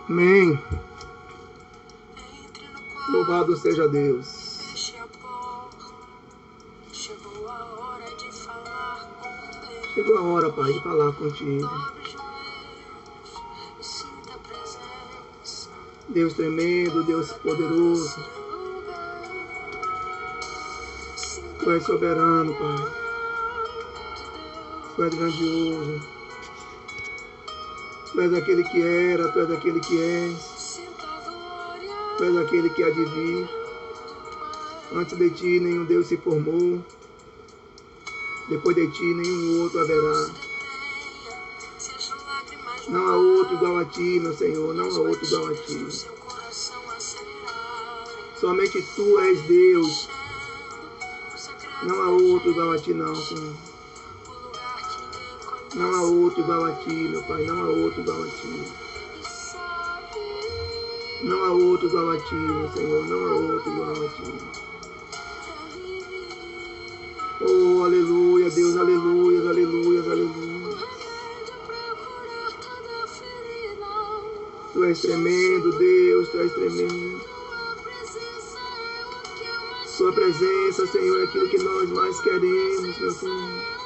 Amém. Louvado seja Deus. Chegou a hora, Pai, de falar contigo. Deus tremendo, Deus poderoso. Tu és soberano, Pai. Tu és grandioso. Tu és aquele que era, Tu és aquele que és. Tu és aquele que há de vir. Antes de Ti nenhum Deus se formou. Depois de Ti nenhum outro haverá. Não há outro igual a Ti, meu Senhor. Não há outro igual a Ti. Somente Tu és Deus. Não há outro igual a Ti, não, Senhor. Não há outro igual a Ti, meu Pai. Não há outro igual a Ti. Não há outro igual a Ti, meu Senhor. Não há outro igual a Ti. Oh, aleluia, Deus, aleluia, aleluia, aleluia. Tu és tremendo, Deus, Tu és tremendo. Tua presença, Senhor, é aquilo que nós mais queremos, meu Senhor.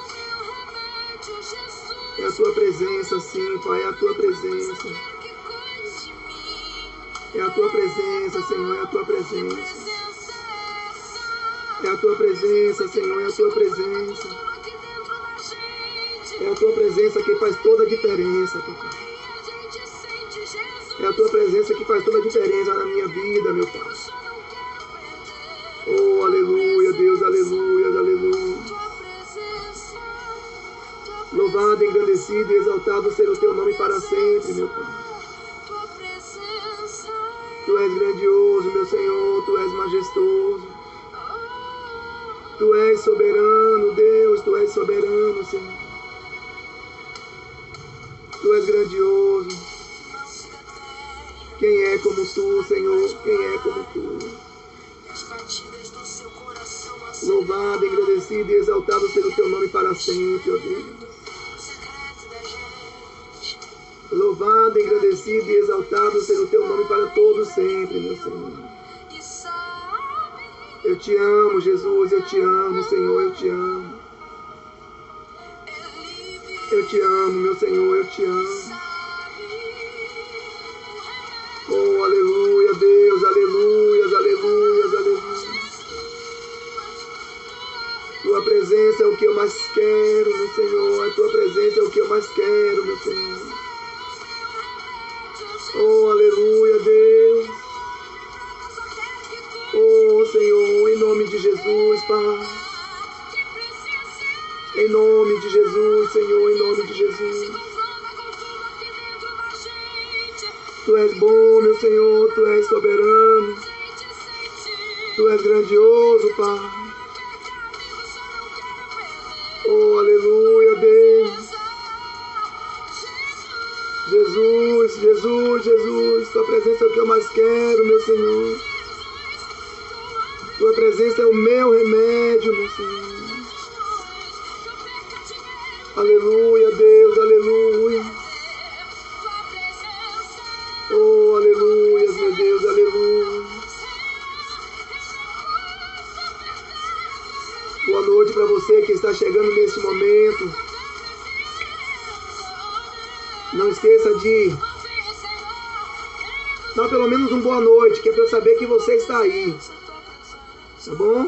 É a Tua presença, sim, Pai, é a Tua presença. É a Tua presença, Senhor, é a Tua presença. É a Tua presença, Senhor, é a Tua presença. É a Tua presença que faz toda a diferença, Papai. É a Tua presença que faz toda a diferença na minha vida, meu Pai. Oh, aleluia, Deus, aleluia, aleluia. Louvado, engrandecido e exaltado seja o Teu nome para sempre, meu Pai. Tu és grandioso, meu Senhor, Tu és majestoso. Tu és soberano, Deus, Tu és soberano, Senhor. Tu és grandioso. Quem é como Tu, Senhor? Quem é como Tu? Louvado, engrandecido e exaltado seja o Teu nome para sempre, ó Deus. Louvado, engrandecido e exaltado seja o Teu nome para todos sempre, meu Senhor. Eu Te amo, Jesus, eu Te amo, Senhor, eu Te amo. Eu Te amo, meu Senhor, eu Te amo. Oh, aleluia, Deus, aleluia, aleluia, aleluia. Tua presença é o que eu mais quero, meu Senhor. A Tua presença é o que eu mais quero, meu Senhor. Oh, aleluia, Deus. Oh, Senhor, em nome de Jesus, Pai. Em nome de Jesus, Senhor, em nome de Jesus. Tu és bom, meu Senhor, Tu és soberano. Tu és grandioso, Pai. Oh, aleluia, Deus. Jesus, Jesus, Jesus. Tua presença é o que eu mais quero, meu Senhor. Tua presença é o meu remédio, meu Senhor. Aleluia, Deus, aleluia. Oh, aleluia, meu Deus, aleluia. Boa noite para você que está chegando nesse momento. Não esqueça de dar pelo menos um boa noite, que é para eu saber que você está aí. Tá bom?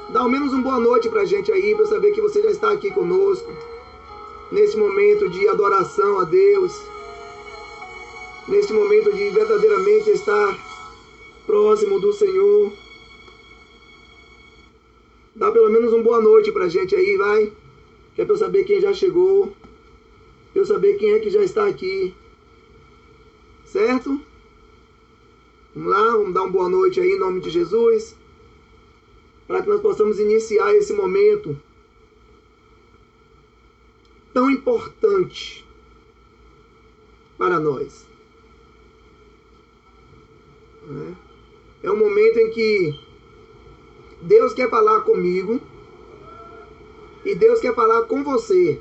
Dá ao menos um boa noite pra gente aí, para eu saber que você já está aqui conosco. Nesse momento de adoração a Deus. Nesse momento de verdadeiramente estar próximo do Senhor. Dá pelo menos um boa noite pra gente aí, vai. Que é pra eu saber quem já chegou. Pra eu saber quem é que já está aqui. Certo? Vamos lá, vamos dar uma boa noite aí em nome de Jesus. Para que nós possamos iniciar esse momento tão importante para nós. É um momento em que Deus quer falar comigo e Deus quer falar com você.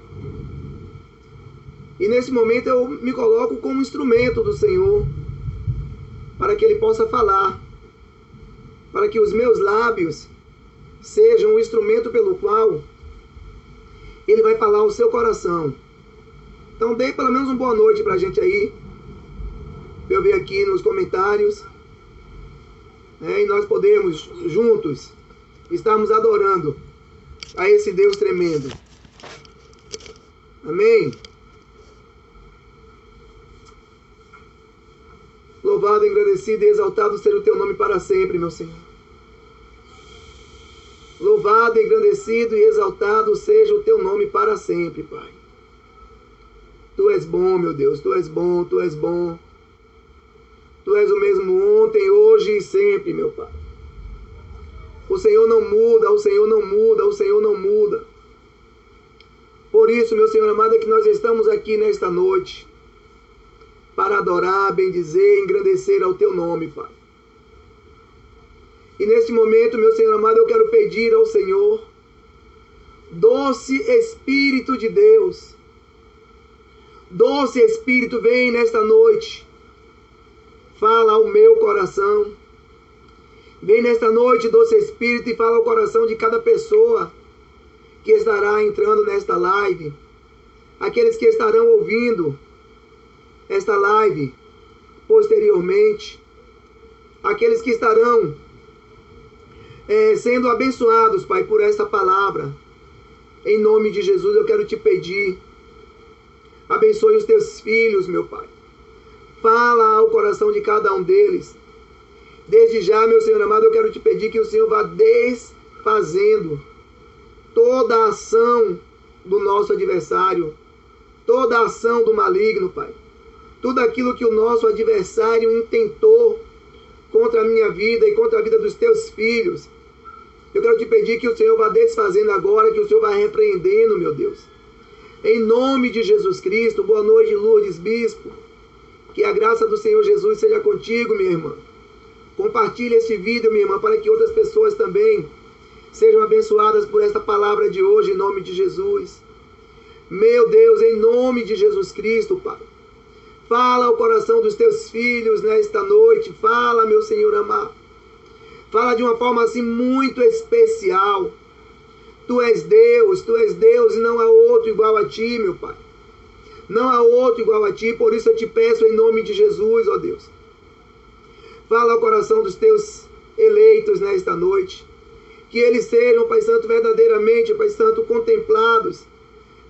E nesse momento eu me coloco como instrumento do Senhor para que Ele possa falar, para que os meus lábios sejam o instrumento pelo qual Ele vai falar ao seu coração. Então dê pelo menos uma boa noite para a gente aí, para eu ver aqui nos comentários, e nós podemos juntos estarmos adorando a esse Deus tremendo. Amém? Louvado, engrandecido e exaltado seja o teu nome para sempre, meu Senhor. Louvado, engrandecido e exaltado seja o teu nome para sempre, Pai. Tu és bom, meu Deus, tu és bom, tu és bom. Tu és o mesmo ontem, hoje e sempre, meu Pai. O Senhor não muda, o Senhor não muda, o Senhor não muda. Por isso, meu Senhor amado, é que nós estamos aqui nesta noite para adorar, bendizer, engrandecer ao teu nome, Pai. E neste momento, meu Senhor amado, eu quero pedir ao Senhor, doce Espírito de Deus, doce Espírito, vem nesta noite, fala ao meu coração. Vem nesta noite, doce Espírito, e fala ao coração de cada pessoa que estará entrando nesta live. Aqueles que estarão ouvindo esta live posteriormente. Aqueles que estarão sendo abençoados, Pai, por esta palavra. Em nome de Jesus, eu quero te pedir. Abençoe os teus filhos, meu Pai. Fala ao coração de cada um deles. Desde já, meu Senhor amado, eu quero te pedir que o Senhor vá desfazendo toda a ação do nosso adversário, toda a ação do maligno, Pai. Tudo aquilo que o nosso adversário intentou contra a minha vida e contra a vida dos teus filhos. Eu quero te pedir que o Senhor vá desfazendo agora, que o Senhor vá repreendendo, meu Deus. Em nome de Jesus Cristo, boa noite, Lourdes Bispo. Que a graça do Senhor Jesus seja contigo, minha irmã. Compartilhe este vídeo, minha irmã, para que outras pessoas também sejam abençoadas por esta palavra de hoje, em nome de Jesus. Meu Deus, em nome de Jesus Cristo, Pai. Fala ao coração dos teus filhos nesta noite. Fala, meu Senhor amado. Fala de uma forma assim muito especial. Tu és Deus e não há outro igual a ti, meu Pai. Não há outro igual a ti, por isso eu te peço em nome de Jesus, ó Deus. Fala ao coração dos teus eleitos nesta noite. Que eles sejam, Pai Santo, verdadeiramente, Pai Santo, contemplados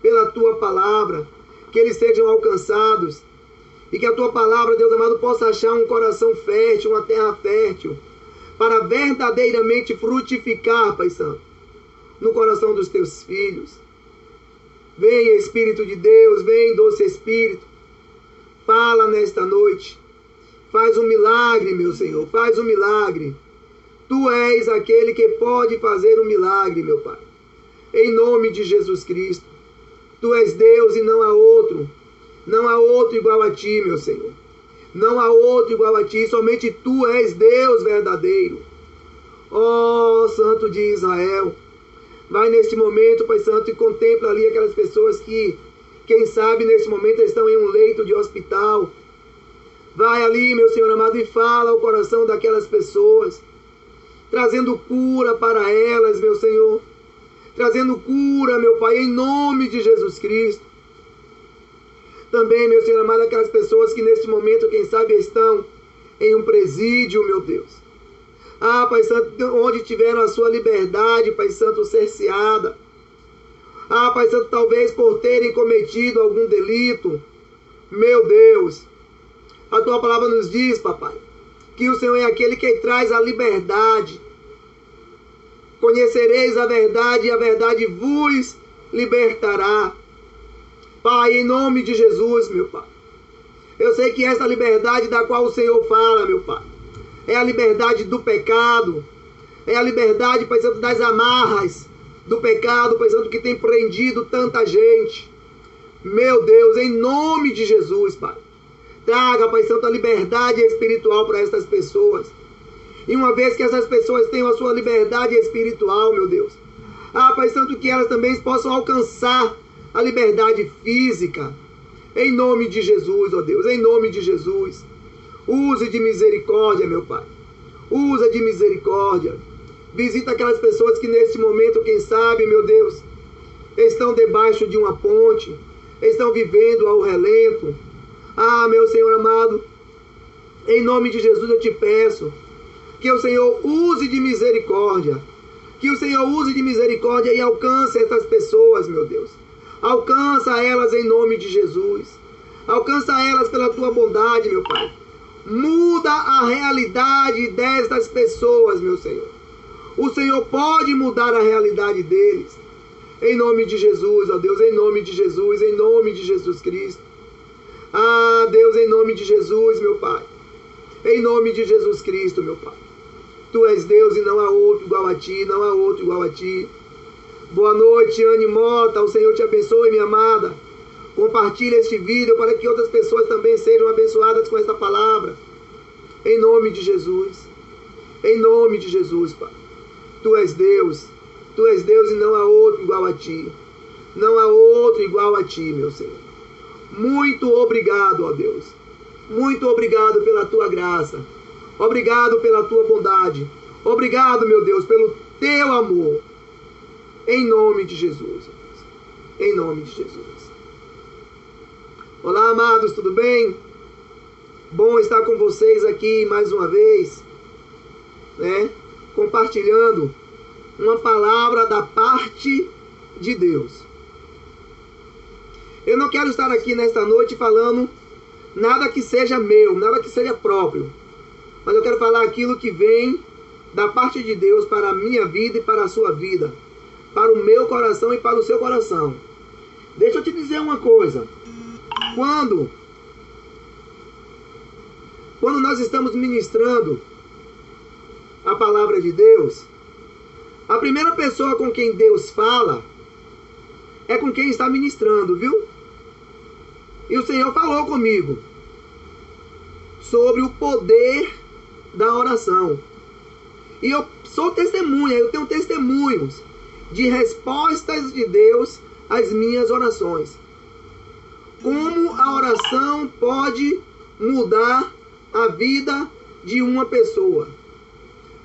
pela tua palavra. Que eles sejam alcançados. E que a tua palavra, Deus amado, possa achar um coração fértil, uma terra fértil, para verdadeiramente frutificar, Pai Santo, no coração dos teus filhos. Vem, Espírito de Deus, vem, doce Espírito. Fala nesta noite. Faz um milagre, meu Senhor, faz um milagre. Tu és aquele que pode fazer um milagre, meu Pai. Em nome de Jesus Cristo. Tu és Deus e não há outro. Não há outro igual a ti, meu Senhor. Não há outro igual a ti, somente tu és Deus verdadeiro. Ó Santo de Israel, vai neste momento, Pai Santo, e contempla ali aquelas pessoas que, quem sabe, nesse momento estão em um leito de hospital. Vai ali, meu Senhor amado, e fala ao coração daquelas pessoas, trazendo cura para elas, meu Senhor. Trazendo cura, meu Pai, em nome de Jesus Cristo. Também, meu Senhor amado, aquelas pessoas que neste momento, quem sabe, estão em um presídio, meu Deus. Ah, Pai Santo, onde tiveram a sua liberdade, Pai Santo, cerceada. Ah, Pai Santo, talvez por terem cometido algum delito. Meu Deus, a tua palavra nos diz, papai, que o Senhor é aquele que traz a liberdade. Conhecereis a verdade e a verdade vos libertará. Pai, em nome de Jesus, meu Pai. Eu sei que essa liberdade da qual o Senhor fala, meu Pai, é a liberdade do pecado. É a liberdade, Pai Santo, das amarras do pecado, Pai Santo, que tem prendido tanta gente. Meu Deus, em nome de Jesus, Pai. Traga, Pai Santo, a liberdade espiritual para essas pessoas. E uma vez que essas pessoas tenham a sua liberdade espiritual, meu Deus. Ah, Pai Santo, que elas também possam alcançar a liberdade física. Em nome de Jesus, ó Deus, em nome de Jesus. Use de misericórdia, meu Pai. Usa de misericórdia. Visita aquelas pessoas que neste momento, quem sabe, meu Deus, estão debaixo de uma ponte, estão vivendo ao relento. Ah, meu Senhor amado, em nome de Jesus eu te peço que o Senhor use de misericórdia. Que o Senhor use de misericórdia e alcance essas pessoas, meu Deus. Alcança elas em nome de Jesus. Alcança elas pela tua bondade, meu Pai. Muda a realidade destas pessoas, meu Senhor. O Senhor pode mudar a realidade deles. Em nome de Jesus, ó Deus, em nome de Jesus, em nome de Jesus Cristo. Ah, Deus, em nome de Jesus, meu Pai. Em nome de Jesus Cristo, meu Pai. Tu és Deus e não há outro igual a ti, não há outro igual a ti. Boa noite, Anne Mota, o Senhor te abençoe, minha amada. Compartilhe este vídeo para que outras pessoas também sejam abençoadas com esta palavra. Em nome de Jesus. Em nome de Jesus, Pai. Tu és Deus e não há outro igual a ti. Não há outro igual a ti, meu Senhor. Muito obrigado, ó Deus. Muito obrigado pela tua graça. Obrigado pela tua bondade. Obrigado, meu Deus, pelo teu amor. Em nome de Jesus. Em nome de Jesus. Olá, amados, tudo bem? Bom estar com vocês aqui mais uma vez, né? Compartilhando uma palavra da parte de Deus. Eu não quero estar aqui nesta noite falando nada que seja meu, nada que seja próprio. Mas eu quero falar aquilo que vem da parte de Deus para a minha vida e para a sua vida. Para o meu coração e para o seu coração. Deixa eu te dizer uma coisa. Quando nós estamos ministrando a palavra de Deus, a primeira pessoa com quem Deus fala é com quem está ministrando, viu? E o Senhor falou comigo sobre o poder da oração. E eu sou testemunha, eu tenho testemunhos de respostas de Deus às minhas orações. Como a oração pode mudar a vida de uma pessoa.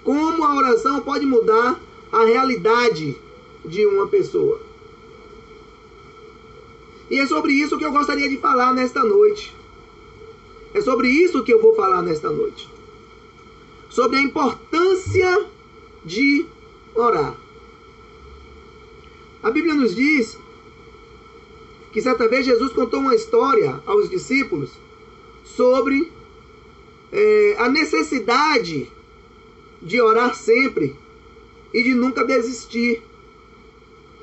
Como a oração pode mudar a realidade de uma pessoa. E é sobre isso que eu gostaria de falar nesta noite. É sobre isso que eu vou falar nesta noite. Sobre a importância de orar. A Bíblia nos diz que certa vez Jesus contou uma história aos discípulos sobre a necessidade de orar sempre e de nunca desistir.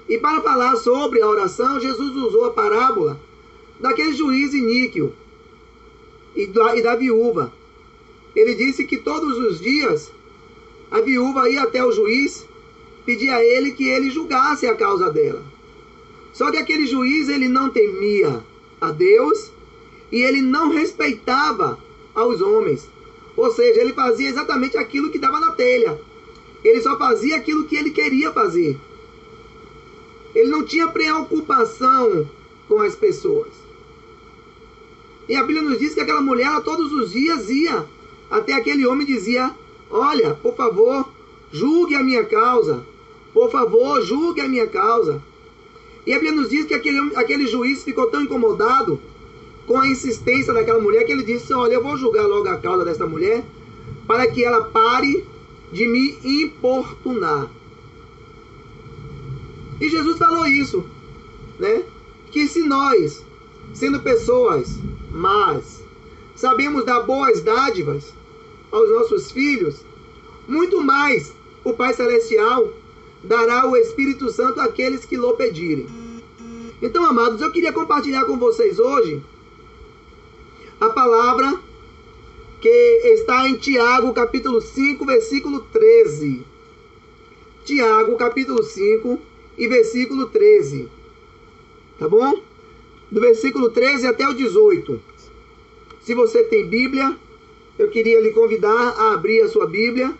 E para falar sobre a oração, Jesus usou a parábola daquele juiz iníquo e da viúva. Ele disse que todos os dias a viúva ia até o juiz, pedia a ele que ele julgasse a causa dela. Só que aquele juiz, ele não temia a Deus e ele não respeitava aos homens. Ou seja, ele fazia exatamente aquilo que dava na telha. Ele só fazia aquilo que ele queria fazer. Ele não tinha preocupação com as pessoas. E a Bíblia nos diz que aquela mulher, ela, todos os dias ia até aquele homem e dizia: olha, por favor, julgue a minha causa. Por favor, julgue a minha causa. E a Bíblia nos diz que aquele juiz ficou tão incomodado com a insistência daquela mulher que ele disse: olha, eu vou julgar logo a causa desta mulher para que ela pare de me importunar. E Jesus falou isso, né? Que se nós, sendo pessoas más, sabemos dar boas dádivas aos nossos filhos, muito mais o Pai Celestial dará o Espírito Santo àqueles que lhe pedirem. Então, amados, eu queria compartilhar com vocês hoje a palavra que está em Tiago, capítulo 5, versículo 13. Tiago, capítulo 5 e versículo 13. Tá bom? Do versículo 13 até o 18. Se você tem Bíblia, eu queria lhe convidar a abrir a sua Bíblia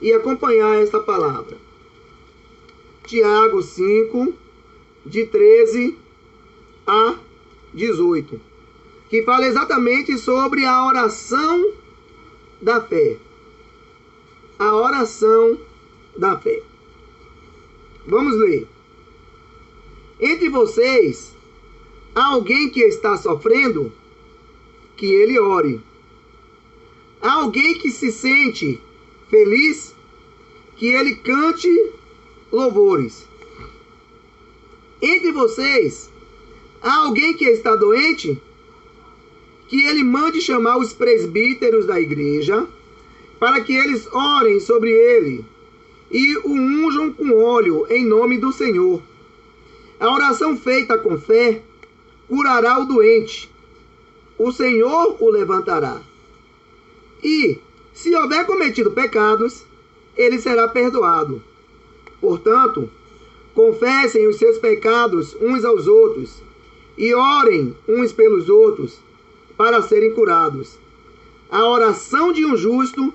e acompanhar esta palavra. Tiago 5, de 13 a 18. Que fala exatamente sobre a oração da fé. A oração da fé. Vamos ler. Entre vocês, há alguém que está sofrendo? Que ele ore. Há alguém que se sente feliz? Que ele cante louvores. Entre vocês, há alguém que está doente? Que ele mande chamar os presbíteros da igreja, para que eles orem sobre ele e o unjam com óleo em nome do Senhor. A oração feita com fé curará o doente. O Senhor o levantará. E, se houver cometido pecados, ele será perdoado. Portanto, confessem os seus pecados uns aos outros e orem uns pelos outros para serem curados. A oração de um justo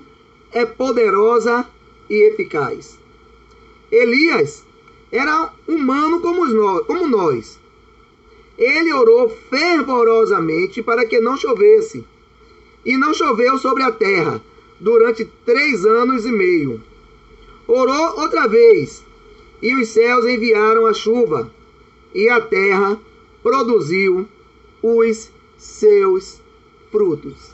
é poderosa e eficaz. Elias era humano como nós. Ele orou fervorosamente para que não chovesse. E não choveu sobre a terra durante 3 anos e meio. Orou outra vez, e os céus enviaram a chuva, e a terra produziu os seus frutos.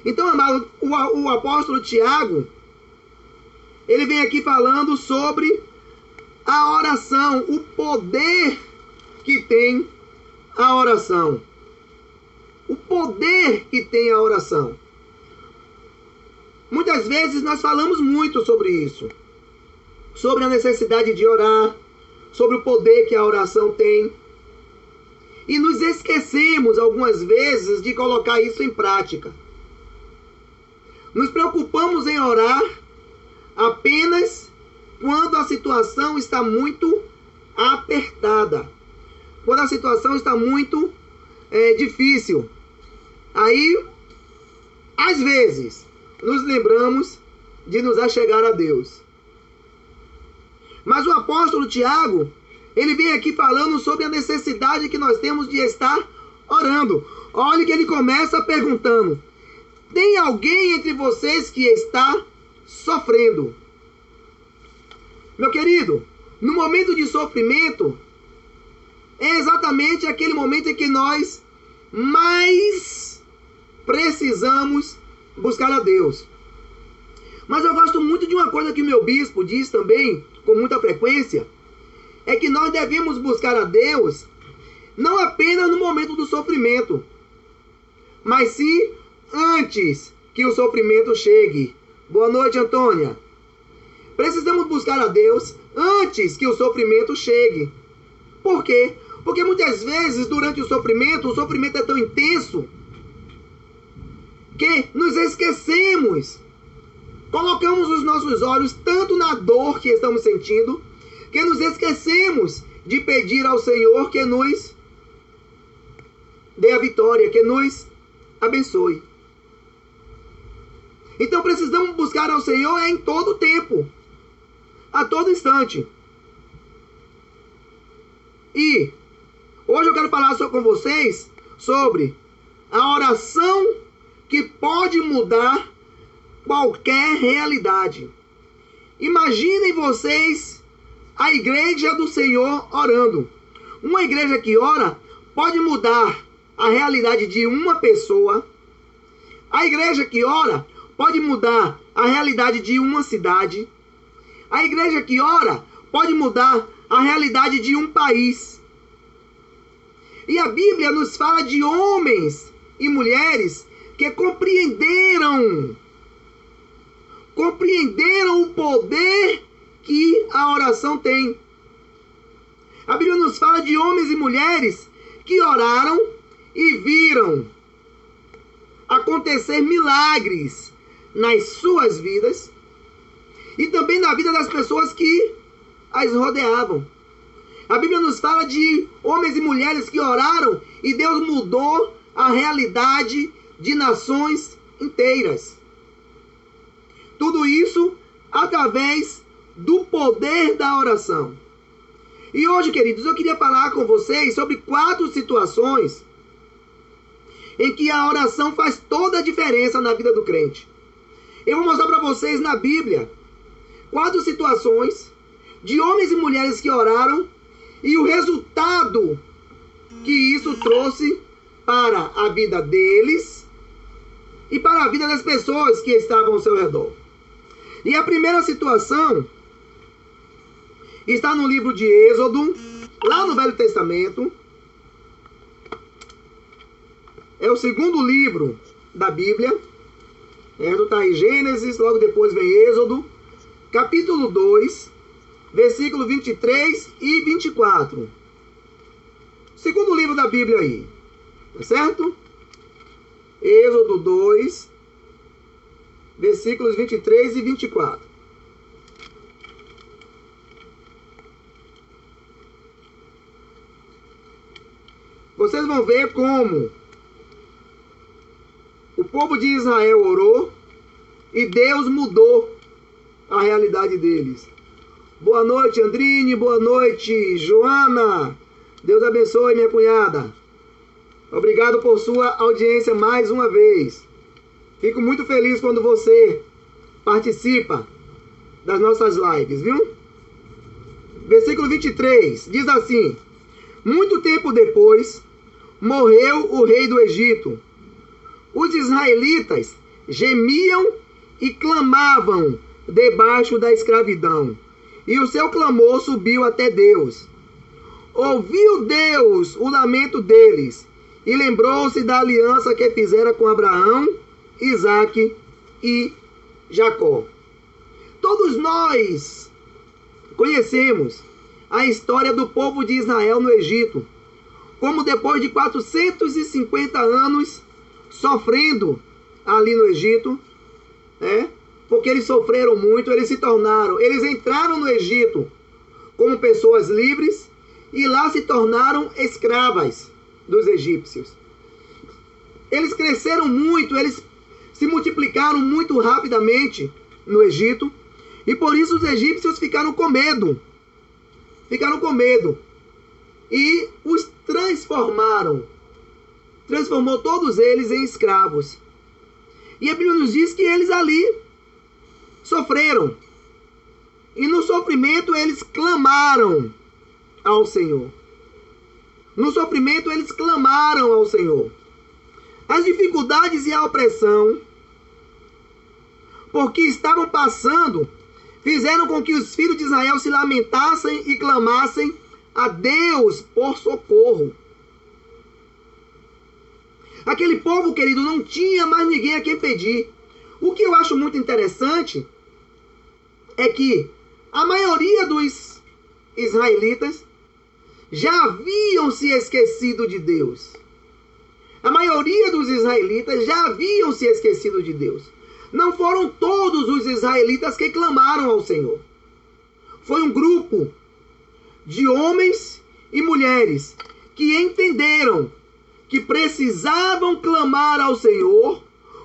Então, amado, o apóstolo Tiago, ele vem aqui falando sobre a oração, o poder que tem a oração. O poder que tem a oração. Muitas vezes nós falamos muito sobre isso. Sobre a necessidade de orar, sobre o poder que a oração tem. E nos esquecemos algumas vezes de colocar isso em prática. Nos preocupamos em orar apenas quando a situação está muito apertada. Quando a situação está muito difícil. Aí, às vezes, nos lembramos de nos achegar a Deus. Mas o apóstolo Tiago, ele vem aqui falando sobre a necessidade que nós temos de estar orando. Olha que ele começa perguntando: tem alguém entre vocês que está sofrendo? Meu querido, no momento de sofrimento, é exatamente aquele momento em que nós mais precisamos buscar a Deus. Mas eu gosto muito de uma coisa que o meu bispo diz também, com muita frequência, é que nós devemos buscar a Deus não apenas no momento do sofrimento, mas sim antes que o sofrimento chegue. Boa noite, Antônia. Precisamos buscar a Deus antes que o sofrimento chegue. Por quê? Porque muitas vezes, durante o sofrimento é tão intenso que nos esquecemos. Colocamos os nossos olhos tanto na dor que estamos sentindo, que nos esquecemos de pedir ao Senhor que nos dê a vitória, que nos abençoe. Então precisamos buscar ao Senhor em todo tempo, a todo instante. E hoje eu quero falar com vocês sobre a oração que pode mudar qualquer realidade. Imaginem vocês a igreja do Senhor orando. Uma igreja que ora pode mudar a realidade de uma pessoa. A igreja que ora pode mudar a realidade de uma cidade. A igreja que ora pode mudar a realidade de um país. E a Bíblia nos fala de homens e mulheres que compreenderam o poder que a oração tem. A Bíblia nos fala de homens e mulheres que oraram e viram acontecer milagres nas suas vidas e também na vida das pessoas que as rodeavam. A Bíblia nos fala de homens e mulheres que oraram e Deus mudou a realidade de nações inteiras. Tudo isso através do poder da oração. E hoje, queridos, eu queria falar com vocês sobre 4 situações em que a oração faz toda a diferença na vida do crente. Eu vou mostrar para vocês na Bíblia 4 situações de homens e mulheres que oraram e o resultado que isso trouxe para a vida deles e para a vida das pessoas que estavam ao seu redor. E a primeira situação está no livro de Êxodo, lá no Velho Testamento. É o segundo livro da Bíblia. Êxodo está em Gênesis, logo depois vem Êxodo, capítulo 2, versículo 23 e 24. Segundo livro da Bíblia aí, tá certo? Êxodo 2, versículos 23 e 24. Vocês vão ver como o povo de Israel orou e Deus mudou a realidade deles. Boa noite, Andrine. Boa noite, Joana. Deus abençoe, minha cunhada. Obrigado por sua audiência mais uma vez. Fico muito feliz quando você participa das nossas lives, viu? Versículo 23 diz assim: muito tempo depois, morreu o rei do Egito. Os israelitas gemiam e clamavam debaixo da escravidão, e o seu clamor subiu até Deus. Ouviu Deus o lamento deles, e lembrou-se da aliança que fizera com Abraão, Isaque e Jacó. Todos nós conhecemos a história do povo de Israel no Egito, como depois de 450 anos sofrendo ali no Egito, porque eles sofreram muito, eles entraram no Egito como pessoas livres e lá se tornaram escravas dos egípcios. Eles cresceram muito, eles se multiplicaram muito rapidamente no Egito e por isso os egípcios ficaram com medo. E os transformou todos eles em escravos. E a Bíblia nos diz que eles ali sofreram. E no sofrimento eles clamaram ao Senhor. As dificuldades e a opressão por que estavam passando fizeram com que os filhos de Israel se lamentassem e clamassem a Deus por socorro. Aquele povo, querido, não tinha mais ninguém a quem pedir. O que eu acho muito interessante é que a maioria dos israelitas já haviam se esquecido de Deus. Não foram todos os israelitas que clamaram ao Senhor. Foi um grupo de homens e mulheres que entenderam que precisavam clamar ao Senhor.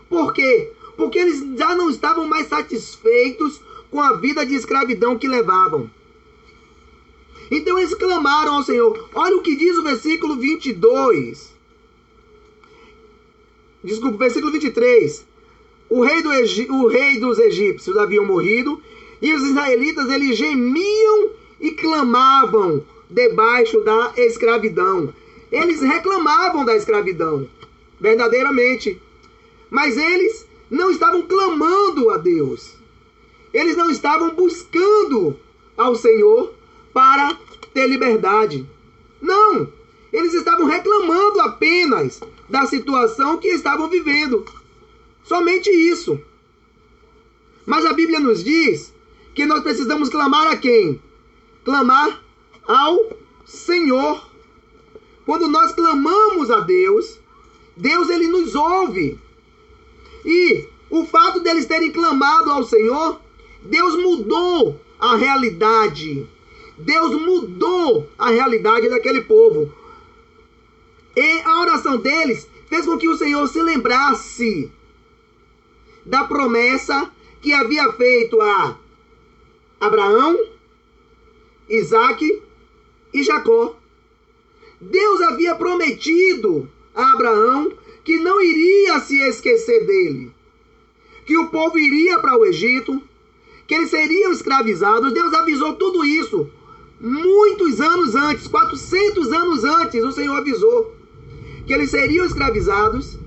Por quê? Porque eles já não estavam mais satisfeitos com a vida de escravidão que levavam. Então eles clamaram ao Senhor. Olha o que diz o versículo 22. Desculpa, versículo 23. O rei dos egípcios haviam morrido e os israelitas, eles gemiam e clamavam debaixo da escravidão. Eles reclamavam da escravidão, verdadeiramente. Mas eles não estavam clamando a Deus. Eles não estavam buscando ao Senhor para ter liberdade. Não! Eles estavam reclamando apenas da situação que estavam vivendo. Somente isso. Mas a Bíblia nos diz que nós precisamos clamar a quem? Clamar ao Senhor. Quando nós clamamos a Deus, Deus ele nos ouve. E o fato deles terem clamado ao Senhor, Deus mudou a realidade. Deus mudou a realidade daquele povo. E a oração deles fez com que o Senhor se lembrasse da promessa que havia feito a Abraão, Isaque e Jacó. Deus havia prometido a Abraão que não iria se esquecer dele, que o povo iria para o Egito, que eles seriam escravizados. Deus avisou tudo isso muitos anos antes, 400 anos antes. O Senhor avisou que eles seriam escravizados,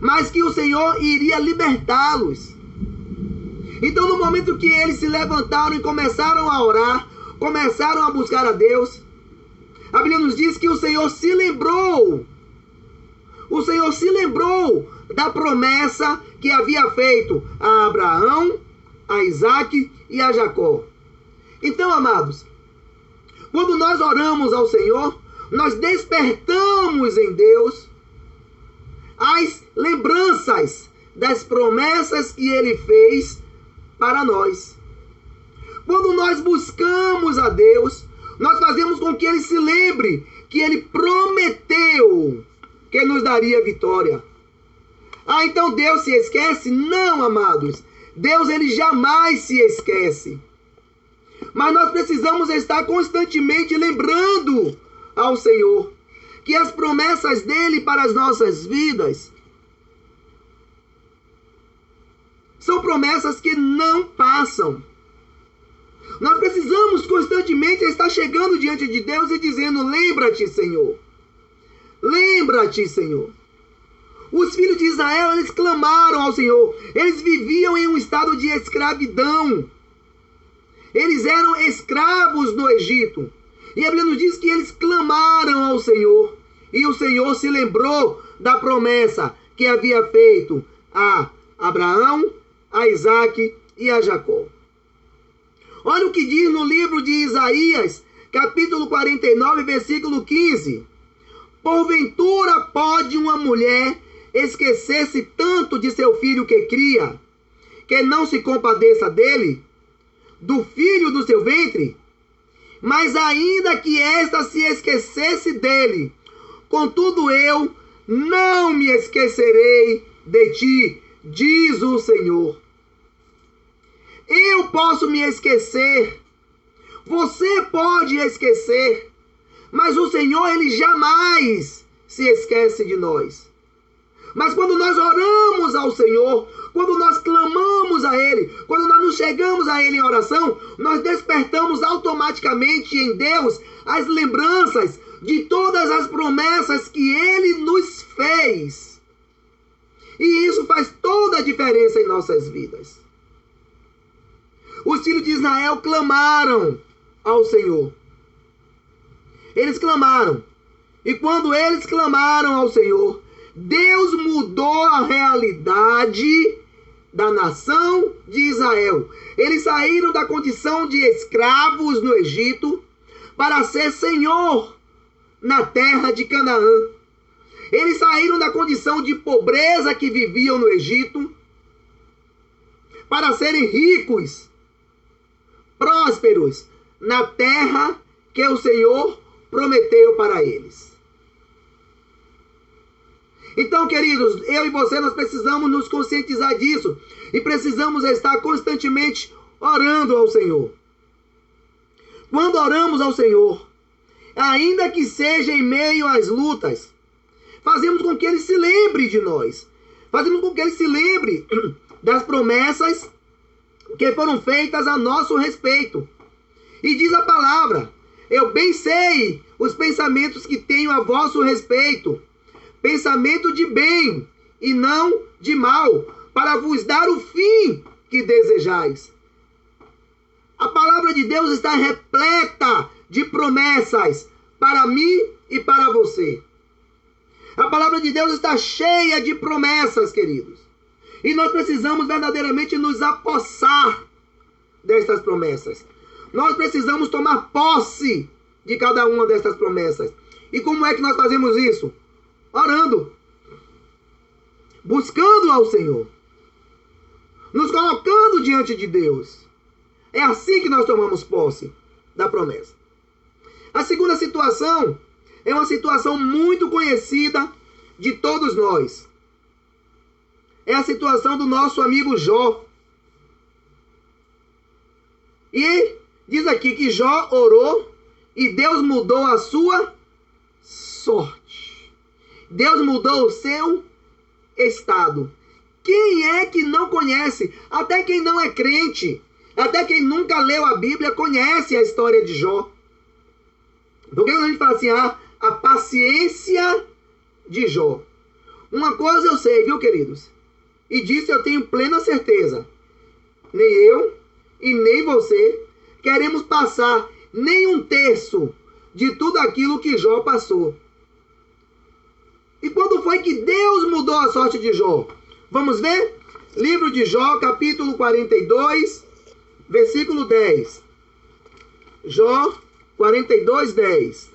mas que o Senhor iria libertá-los. Então, no momento que eles se levantaram e começaram a orar, começaram a buscar a Deus, a Bíblia nos diz que o Senhor se lembrou. O Senhor se lembrou da promessa que havia feito a Abraão, a Isaac e a Jacó. Então, amados, quando nós oramos ao Senhor, nós despertamos em Deus as lembranças das promessas que Ele fez para nós. Quando nós buscamos a Deus, nós fazemos com que Ele se lembre que Ele prometeu que nos daria vitória. Ah, então Deus se esquece? Não, amados. Deus, Ele jamais se esquece. Mas nós precisamos estar constantemente lembrando ao Senhor que as promessas dele para as nossas vidas são promessas que não passam. Nós precisamos constantemente estar chegando diante de Deus e dizendo: lembra-te, Senhor. Lembra-te, Senhor. Os filhos de Israel, eles clamaram ao Senhor. Eles viviam em um estado de escravidão. Eles eram escravos no Egito. E a Bíblia nos diz que eles clamaram ao Senhor. E o Senhor se lembrou da promessa que havia feito a Abraão, a Isaac e a Jacó. Olha o que diz no livro de Isaías, capítulo 49, versículo 15. Porventura pode uma mulher esquecer-se tanto de seu filho que cria, que não se compadeça dele, do filho do seu ventre? Mas ainda que esta se esquecesse dele, contudo eu não me esquecerei de ti, diz o Senhor. Eu posso me esquecer, você pode esquecer, mas o Senhor, Ele jamais se esquece de nós. Mas quando nós oramos ao Senhor, quando nós clamamos a Ele, quando nós nos chegamos a Ele em oração, nós despertamos automaticamente em Deus as lembranças de todas as promessas que Ele nos fez. E isso faz toda a diferença em nossas vidas. Os filhos de Israel clamaram ao Senhor. Eles clamaram. E quando eles clamaram ao Senhor, Deus mudou a realidade da nação de Israel. Eles saíram da condição de escravos no Egito para ser senhor na terra de Canaã. Eles saíram da condição de pobreza que viviam no Egito para serem ricos, prósperos na terra que o Senhor prometeu para eles. Então, queridos, eu e você, nós precisamos nos conscientizar disso e precisamos estar constantemente orando ao Senhor. Quando oramos ao Senhor, ainda que seja em meio às lutas, fazemos com que Ele se lembre de nós. Fazemos com que Ele se lembre das promessas que foram feitas a nosso respeito. E diz a palavra: eu bem sei os pensamentos que tenho a vosso respeito, pensamento de bem e não de mal, para vos dar o fim que desejais. A palavra de Deus está repleta de promessas para mim e para você. A palavra de Deus está cheia de promessas, queridos. E nós precisamos verdadeiramente nos apossar destas promessas. Nós precisamos tomar posse de cada uma destas promessas. E como é que nós fazemos isso? Orando. Buscando ao Senhor. Nos colocando diante de Deus. É assim que nós tomamos posse da promessa. A segunda situação é uma situação muito conhecida de todos nós. É a situação do nosso amigo Jó. E diz aqui que Jó orou e Deus mudou a sua sorte. Deus mudou o seu estado. Quem é que não conhece? Até quem não é crente, até quem nunca leu a Bíblia, conhece a história de Jó. Porque quando a gente fala assim, a paciência de Jó. Uma coisa eu sei, viu, queridos? E disso eu tenho plena certeza. Nem eu e nem você queremos passar nem um terço de tudo aquilo que Jó passou. E quando foi que Deus mudou a sorte de Jó? Vamos ver? Livro de Jó, capítulo 42, versículo 10. Jó 42, 10.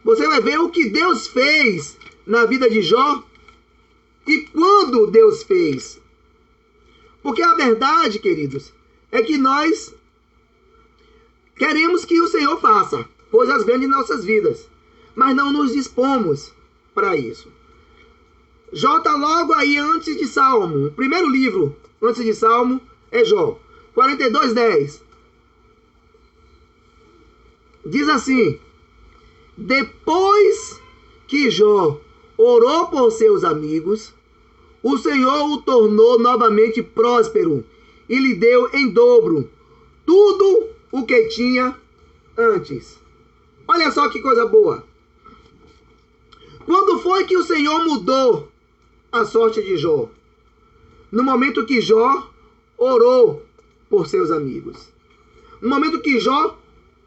Você vai ver o que Deus fez na vida de Jó e quando Deus fez. Porque a verdade, queridos, é que nós queremos que o Senhor faça coisas grandes em nossas vidas, mas não nos dispomos para isso. Jó está logo aí antes de Salmo. O primeiro livro antes de Salmo é Jó 42, 10. Diz assim: depois que Jó orou por seus amigos, o Senhor o tornou novamente próspero e lhe deu em dobro tudo o que tinha antes. Olha só que coisa boa. Quando foi que o Senhor mudou a sorte de Jó? No momento que Jó orou por seus amigos. No momento que Jó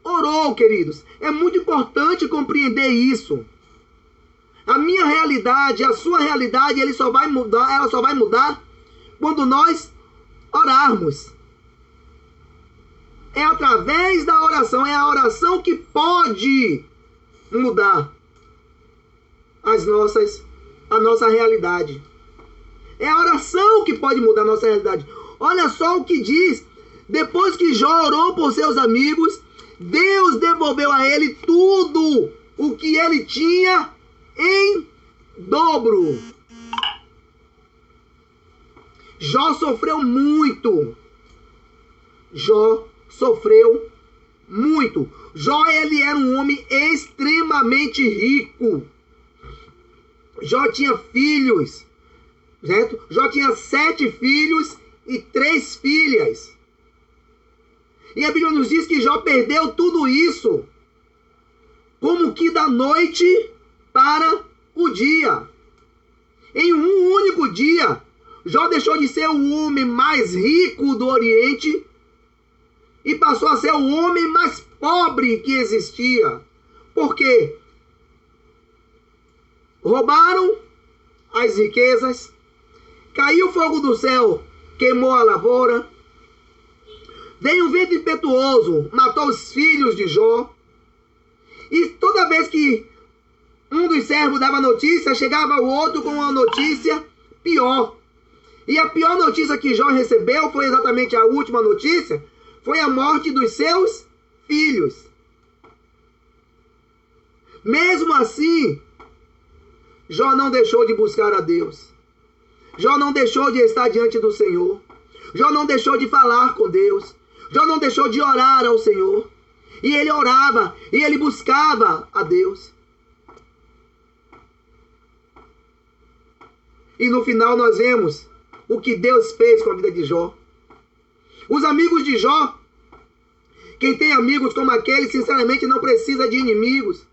orou, queridos. É muito importante compreender isso. A minha realidade, a sua realidade, ela só vai mudar quando nós orarmos. É através da oração, é a oração que pode mudar a nossa realidade. É a oração que pode mudar a nossa realidade. Olha só o que diz. Depois que Jó orou por seus amigos, Deus devolveu a ele tudo o que ele tinha em dobro. Jó sofreu muito. Jó sofreu muito. Jó, ele era um homem extremamente rico. Jó tinha filhos, certo? Jó tinha 7 filhos e 3 filhas. E a Bíblia nos diz que Jó perdeu tudo isso, como que da noite para o dia. Em um único dia, Jó deixou de ser o homem mais rico do Oriente e passou a ser o homem mais pobre que existia. Por quê? Roubaram as riquezas, caiu fogo do céu, queimou a lavoura, veio um vento impetuoso, matou os filhos de Jó, e toda vez que um dos servos dava notícia, chegava o outro com uma notícia pior. E a pior notícia que Jó recebeu foi exatamente a última notícia, foi a morte dos seus filhos. Mesmo assim, Jó não deixou de buscar a Deus. Jó não deixou de estar diante do Senhor. Jó não deixou de falar com Deus. Jó não deixou de orar ao Senhor. E ele orava, e ele buscava a Deus. E no final nós vemos o que Deus fez com a vida de Jó. Os amigos de Jó, quem tem amigos como aquele, sinceramente não precisa de inimigos.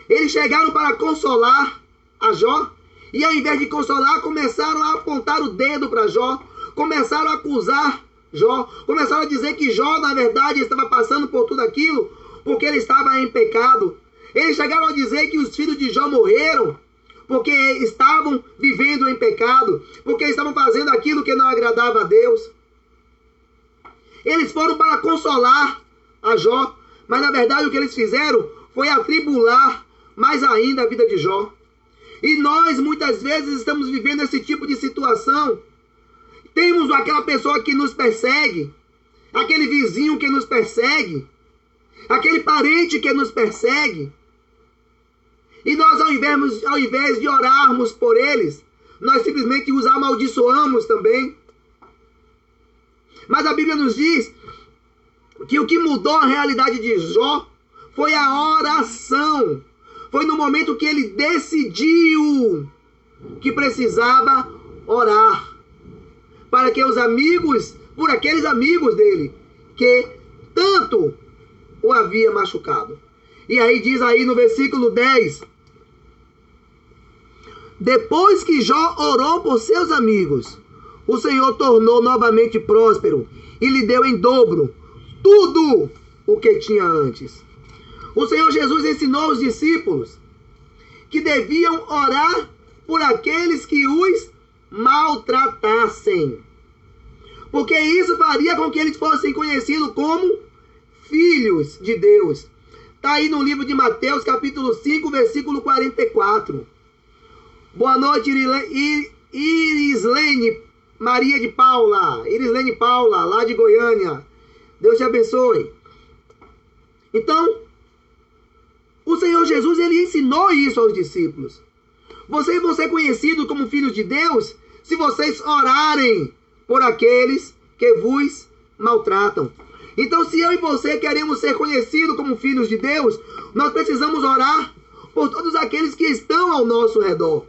Eles chegaram para consolar a Jó, e ao invés de consolar, começaram a apontar o dedo para Jó, começaram a acusar Jó, começaram a dizer que Jó, na verdade, estava passando por tudo aquilo porque ele estava em pecado. Eles chegaram a dizer que os filhos de Jó morreram porque estavam vivendo em pecado, porque estavam fazendo aquilo que não agradava a Deus. Eles foram para consolar a Jó, mas na verdade o que eles fizeram foi atribular mais ainda a vida de Jó. E nós muitas vezes estamos vivendo esse tipo de situação. Temos aquela pessoa que nos persegue, aquele vizinho que nos persegue, aquele parente que nos persegue. E nós, ao invés de orarmos por eles, nós simplesmente os amaldiçoamos também. Mas a Bíblia nos diz que o que mudou a realidade de Jó foi a oração. Foi no momento que ele decidiu que precisava orar. Para que os amigos, por aqueles amigos dele, que tanto o havia machucado. E aí diz aí no versículo 10. Depois que Jó orou por seus amigos, o Senhor tornou novamente próspero e lhe deu em dobro tudo o que tinha antes. O Senhor Jesus ensinou os discípulos que deviam orar por aqueles que os maltratassem, porque isso faria com que eles fossem conhecidos como filhos de Deus. Está aí no livro de Mateus, capítulo 5, versículo 44. Boa noite, Irislene Maria de Paula. Irislene Paula, lá de Goiânia. Deus te abençoe. Então, o Senhor Jesus, ele ensinou isso aos discípulos. Vocês vão ser conhecidos como filhos de Deus se vocês orarem por aqueles que vos maltratam. Então, se eu e você queremos ser conhecidos como filhos de Deus, nós precisamos orar por todos aqueles que estão ao nosso redor.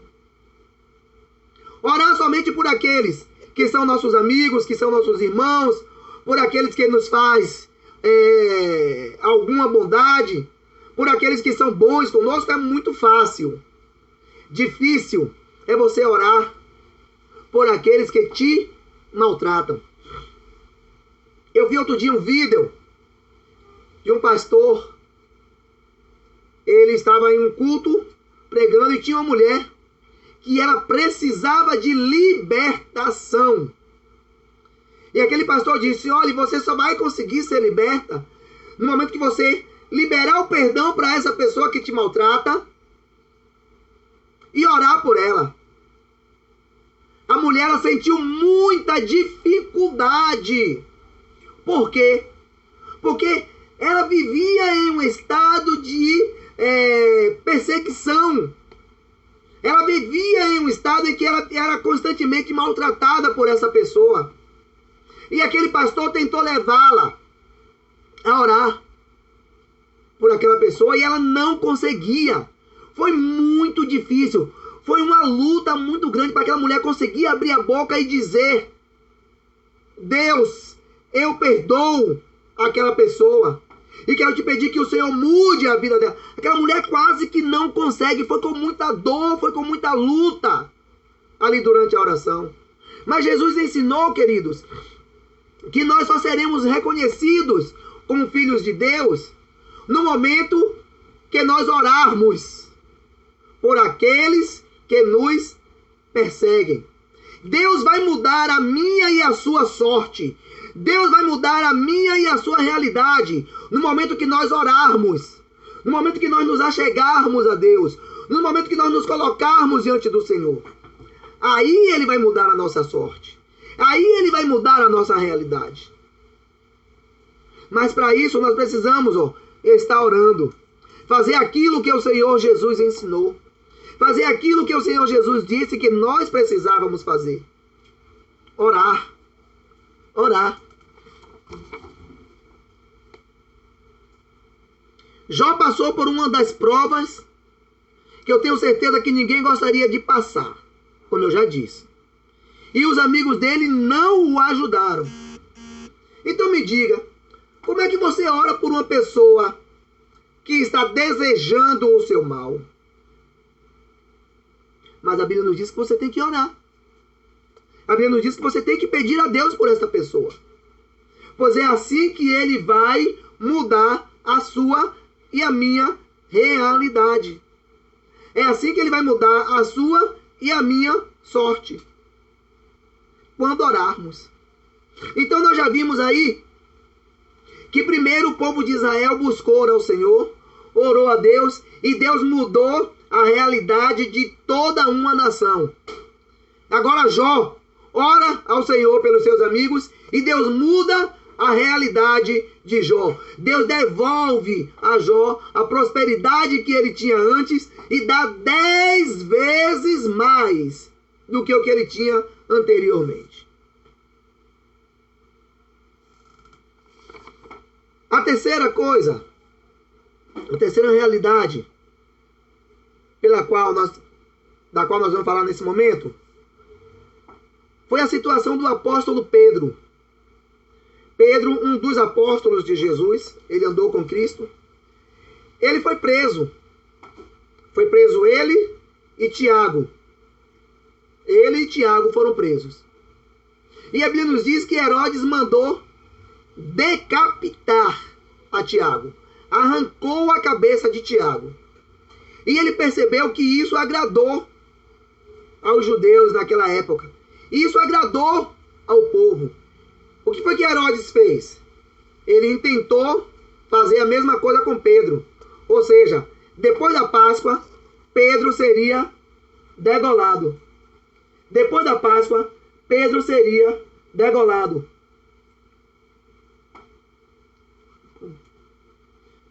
Orar somente por aqueles que são nossos amigos, que são nossos irmãos, por aqueles que nos faz alguma bondade, por aqueles que são bons conosco, é muito fácil. Difícil é você orar por aqueles que te maltratam. Eu vi outro dia um vídeo de um pastor. Ele estava em um culto pregando e tinha uma mulher que ela precisava de libertação. E aquele pastor disse: olha, você só vai conseguir ser liberta no momento que você liberar o perdão para essa pessoa que te maltrata e orar por ela. A mulher, ela sentiu muita dificuldade. Por quê? Porque ela vivia em um estado de perseguição. Ela vivia em um estado em que ela era constantemente maltratada por essa pessoa. E aquele pastor tentou levá-la a orar por aquela pessoa e ela não conseguia. Foi muito difícil. Foi uma luta muito grande para aquela mulher conseguir abrir a boca e dizer: Deus, eu perdoo aquela pessoa e quero te pedir que o Senhor mude a vida dela. Aquela mulher quase que não consegue. Foi com muita dor, foi com muita luta ali durante a oração. Mas Jesus ensinou, queridos, que nós só seremos reconhecidos como filhos de Deus no momento que nós orarmos por aqueles que nos perseguem. Deus vai mudar a minha e a sua sorte. Deus vai mudar a minha e a sua realidade no momento que nós orarmos, no momento que nós nos achegarmos a Deus, no momento que nós nos colocarmos diante do Senhor. Aí Ele vai mudar a nossa sorte. Aí Ele vai mudar a nossa realidade. Mas para isso nós precisamos estar orando. Fazer aquilo que o Senhor Jesus ensinou. Fazer aquilo que o Senhor Jesus disse que nós precisávamos fazer. Orar. Orar. Jó passou por uma das provas que eu tenho certeza que ninguém gostaria de passar, como eu já disse. E os amigos dele não o ajudaram. Então me diga, como é que você ora por uma pessoa que está desejando o seu mal? Mas a Bíblia nos diz que você tem que orar. A Bíblia nos diz que você tem que pedir a Deus por essa pessoa. Pois é assim que Ele vai mudar a sua e a minha realidade. É assim que Ele vai mudar a sua e a minha sorte. Quando orarmos. Então nós já vimos aí que primeiro o povo de Israel buscou ao Senhor, orou a Deus e Deus mudou a realidade de toda uma nação. Agora Jó ora ao Senhor pelos seus amigos e Deus muda a realidade de Jó. Deus devolve a Jó a prosperidade que ele tinha antes e dá 10 vezes mais do que o que ele tinha anteriormente. A terceira coisa A terceira realidade da qual nós vamos falar nesse momento foi a situação do apóstolo Pedro. Pedro, um dos apóstolos de Jesus, ele andou com Cristo. Ele foi preso. Foi preso ele e Tiago. Ele e Tiago foram presos. E a Bíblia nos diz que Herodes mandou decapitar a Tiago. Arrancou a cabeça de Tiago. E ele percebeu que isso agradou aos judeus naquela época. E isso agradou ao povo. O que foi que Herodes fez? Ele intentou fazer a mesma coisa com Pedro. Ou seja, depois da Páscoa, Pedro seria degolado. Depois da Páscoa, Pedro seria degolado.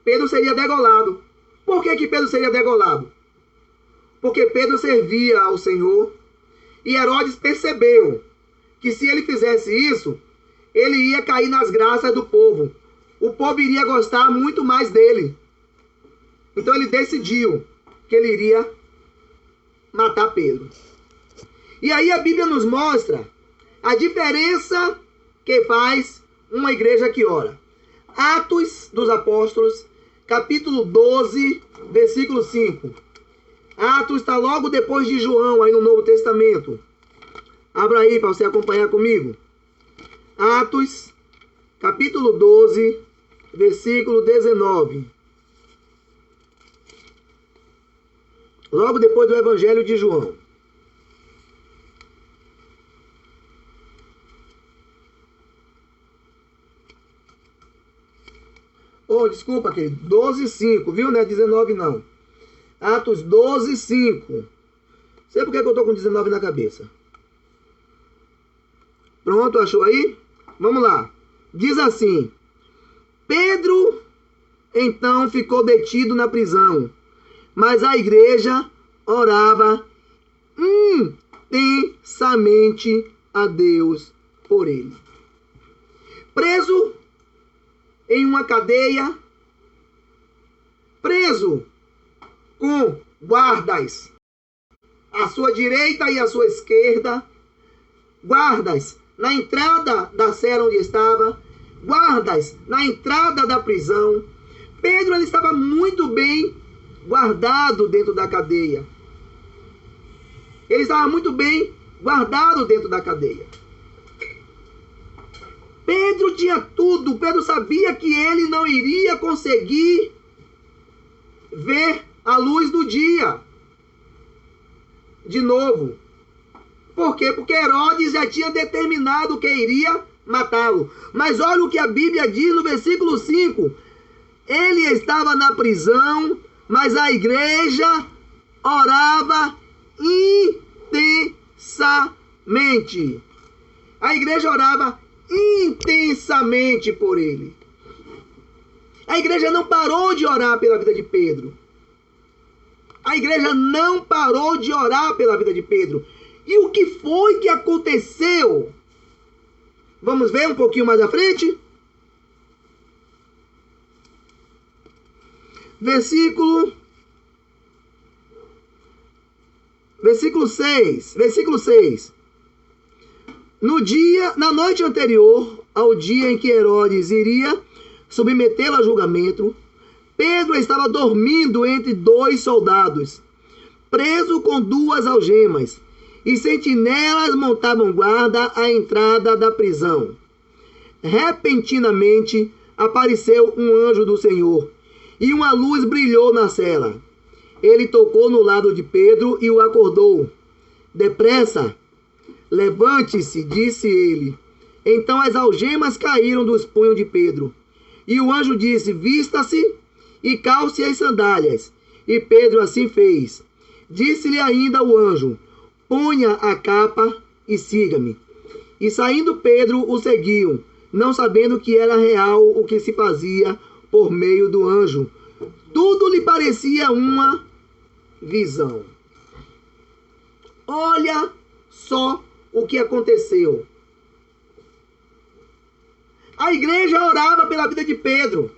Pedro seria degolado. Por que Pedro seria degolado? Porque Pedro servia ao Senhor e Herodes percebeu que se ele fizesse isso, ele ia cair nas graças do povo. O povo iria gostar muito mais dele. Então ele decidiu que ele iria matar Pedro. E aí a Bíblia nos mostra a diferença que faz uma igreja que ora. Atos dos Apóstolos, capítulo 12, versículo 5. Atos está logo depois de João, aí no Novo Testamento. Abra aí para você acompanhar comigo. Atos, capítulo 12, versículo 19. Logo depois do Evangelho de João. Oh, desculpa, querido. 12:5, viu? Não é 19, não. Atos 12:5. Sei por que eu tô com 19 na cabeça. Pronto, achou aí? Vamos lá. Diz assim: Pedro, então, ficou detido na prisão, mas a igreja orava intensamente a Deus por ele. Preso em uma cadeia, preso com guardas à sua direita e à sua esquerda, guardas na entrada da cela onde estava, guardas na entrada da prisão. Pedro ele estava muito bem guardado dentro da cadeia. Ele estava muito bem guardado dentro da cadeia. Pedro tinha tudo. Pedro sabia que ele não iria conseguir ver a luz do dia de novo. Por quê? Porque Herodes já tinha determinado que iria matá-lo. Mas olha o que a Bíblia diz no versículo 5. Ele estava na prisão, mas a igreja orava intensamente. A igreja orava intensamente por ele. A igreja não parou de orar pela vida de Pedro. A igreja não parou de orar pela vida de Pedro. E o que foi que aconteceu? Vamos ver um pouquinho mais à frente? Versículo 6. Na noite anterior ao dia em que Herodes iria submetê-lo a julgamento, Pedro estava dormindo entre 2 soldados, preso com 2 algemas, e sentinelas montavam guarda à entrada da prisão. Repentinamente apareceu um anjo do Senhor, e uma luz brilhou na cela. Ele tocou no lado de Pedro e o acordou. Depressa, levante-se, disse ele. Então as algemas caíram dos punhos de Pedro. E o anjo disse, vista-se e calce as sandálias. E Pedro assim fez. Disse-lhe ainda o anjo, ponha a capa e siga-me. E saindo Pedro o seguiu, não sabendo que era real o que se fazia por meio do anjo. Tudo lhe parecia uma visão. Olha só o que aconteceu. A igreja orava pela vida de Pedro.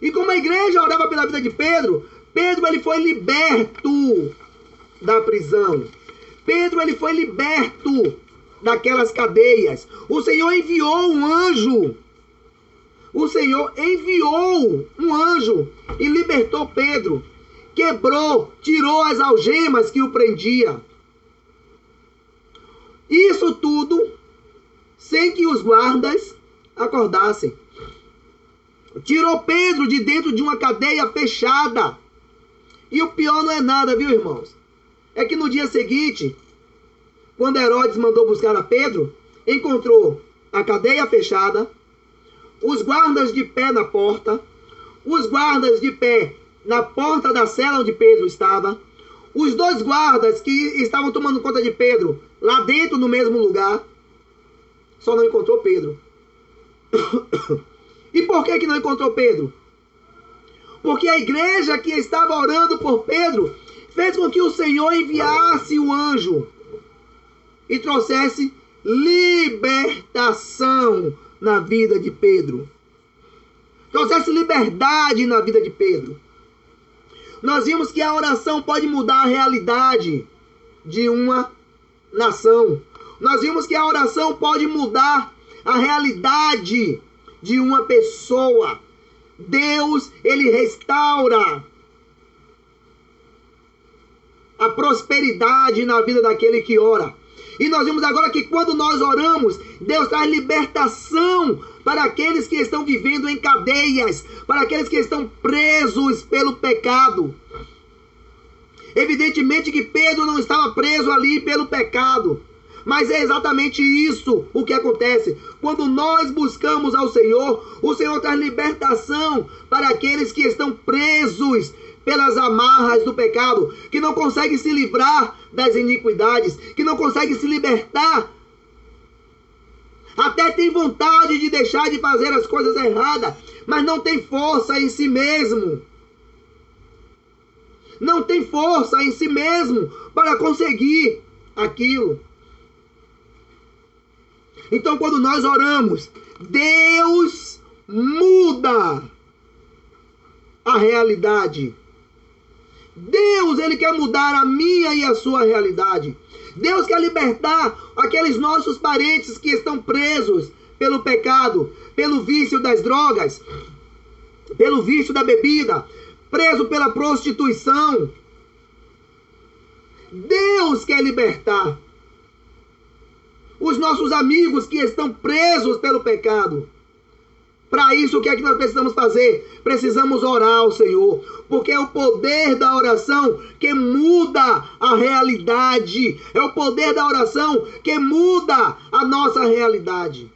E como a igreja orava pela vida de Pedro, Pedro ele foi liberto da prisão. Pedro ele foi liberto daquelas cadeias. O Senhor enviou um anjo. O Senhor enviou um anjo e libertou Pedro. Quebrou, tirou as algemas que o prendia. Isso tudo sem que os guardas acordassem. Tirou Pedro de dentro de uma cadeia fechada. E o pior não é nada, viu, irmãos? É que no dia seguinte, quando Herodes mandou buscar a Pedro, encontrou a cadeia fechada, os guardas de pé na porta, os guardas de pé na porta da cela onde Pedro estava, os 2 guardas que estavam tomando conta de Pedro lá dentro no mesmo lugar, só não encontrou Pedro. E por que não encontrou Pedro? Porque a igreja que estava orando por Pedro fez com que o Senhor enviasse o anjo e trouxesse libertação na vida de Pedro. Trouxesse liberdade na vida de Pedro. Nós vimos que a oração pode mudar a realidade de uma nação. Nós vimos que a oração pode mudar a realidade de uma pessoa. Deus, ele restaura a prosperidade na vida daquele que ora. E nós vimos agora que quando nós oramos, Deus traz libertação para aqueles que estão vivendo em cadeias, para aqueles que estão presos pelo pecado. Evidentemente que Pedro não estava preso ali pelo pecado, mas é exatamente isso o que acontece. Quando nós buscamos ao Senhor, o Senhor traz libertação para aqueles que estão presos pelas amarras do pecado, que não conseguem se livrar das iniquidades, que não conseguem se libertar. Até tem vontade de deixar de fazer as coisas erradas, mas não tem força em si mesmo. Não tem força em si mesmo para conseguir aquilo. Então, quando nós oramos, Deus muda a realidade. Deus, ele quer mudar a minha e a sua realidade. Deus quer libertar aqueles nossos parentes que estão presos pelo pecado, pelo vício das drogas, pelo vício da bebida, preso pela prostituição. Deus quer libertar os nossos amigos que estão presos pelo pecado. Para isso, o que é que nós precisamos fazer? Precisamos orar ao Senhor, porque é o poder da oração que muda a realidade. É o poder da oração que muda a nossa realidade.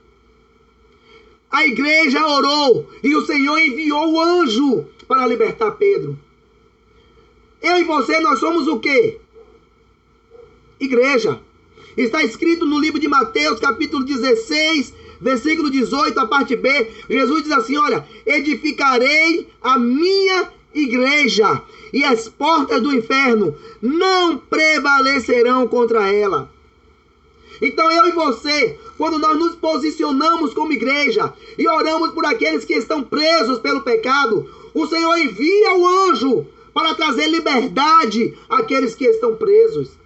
A igreja orou e o Senhor enviou o anjo para libertar Pedro. Eu e você, nós somos o quê? Igreja. Está escrito no livro de Mateus, capítulo 16, versículo 18, a parte B. Jesus diz assim, olha, edificarei a minha igreja e as portas do inferno não prevalecerão contra ela. Então eu e você, quando nós nos posicionamos como igreja e oramos por aqueles que estão presos pelo pecado, o Senhor envia o anjo para trazer liberdade àqueles que estão presos.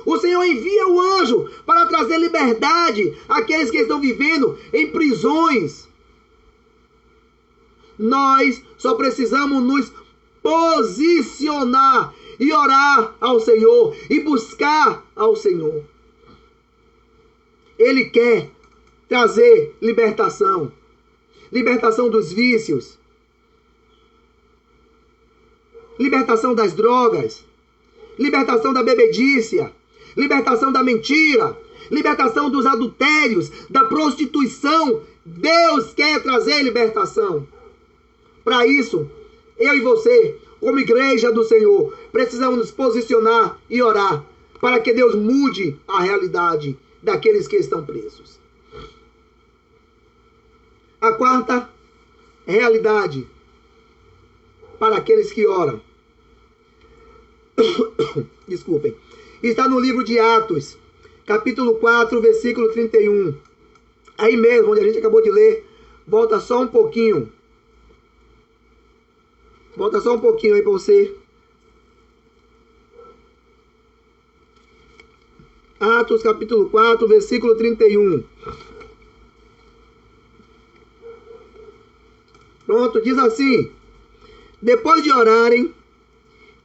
O Senhor envia o anjo para trazer liberdade àqueles que estão vivendo em prisões. Nós só precisamos nos posicionar e orar ao Senhor e buscar ao Senhor. Ele quer trazer libertação. Libertação dos vícios. Libertação das drogas. Libertação da bebedícia. Libertação da mentira, libertação dos adultérios, da prostituição. Deus quer trazer libertação. Para isso, eu e você, como igreja do Senhor, precisamos nos posicionar e orar para que Deus mude a realidade daqueles que estão presos. A quarta realidade para aqueles que oram. Desculpem. Está no livro de Atos, capítulo 4, versículo 31. Aí mesmo, onde a gente acabou de ler, volta só um pouquinho. Volta só um pouquinho aí para você. Atos capítulo 4, versículo 31. Pronto, diz assim: depois de orarem,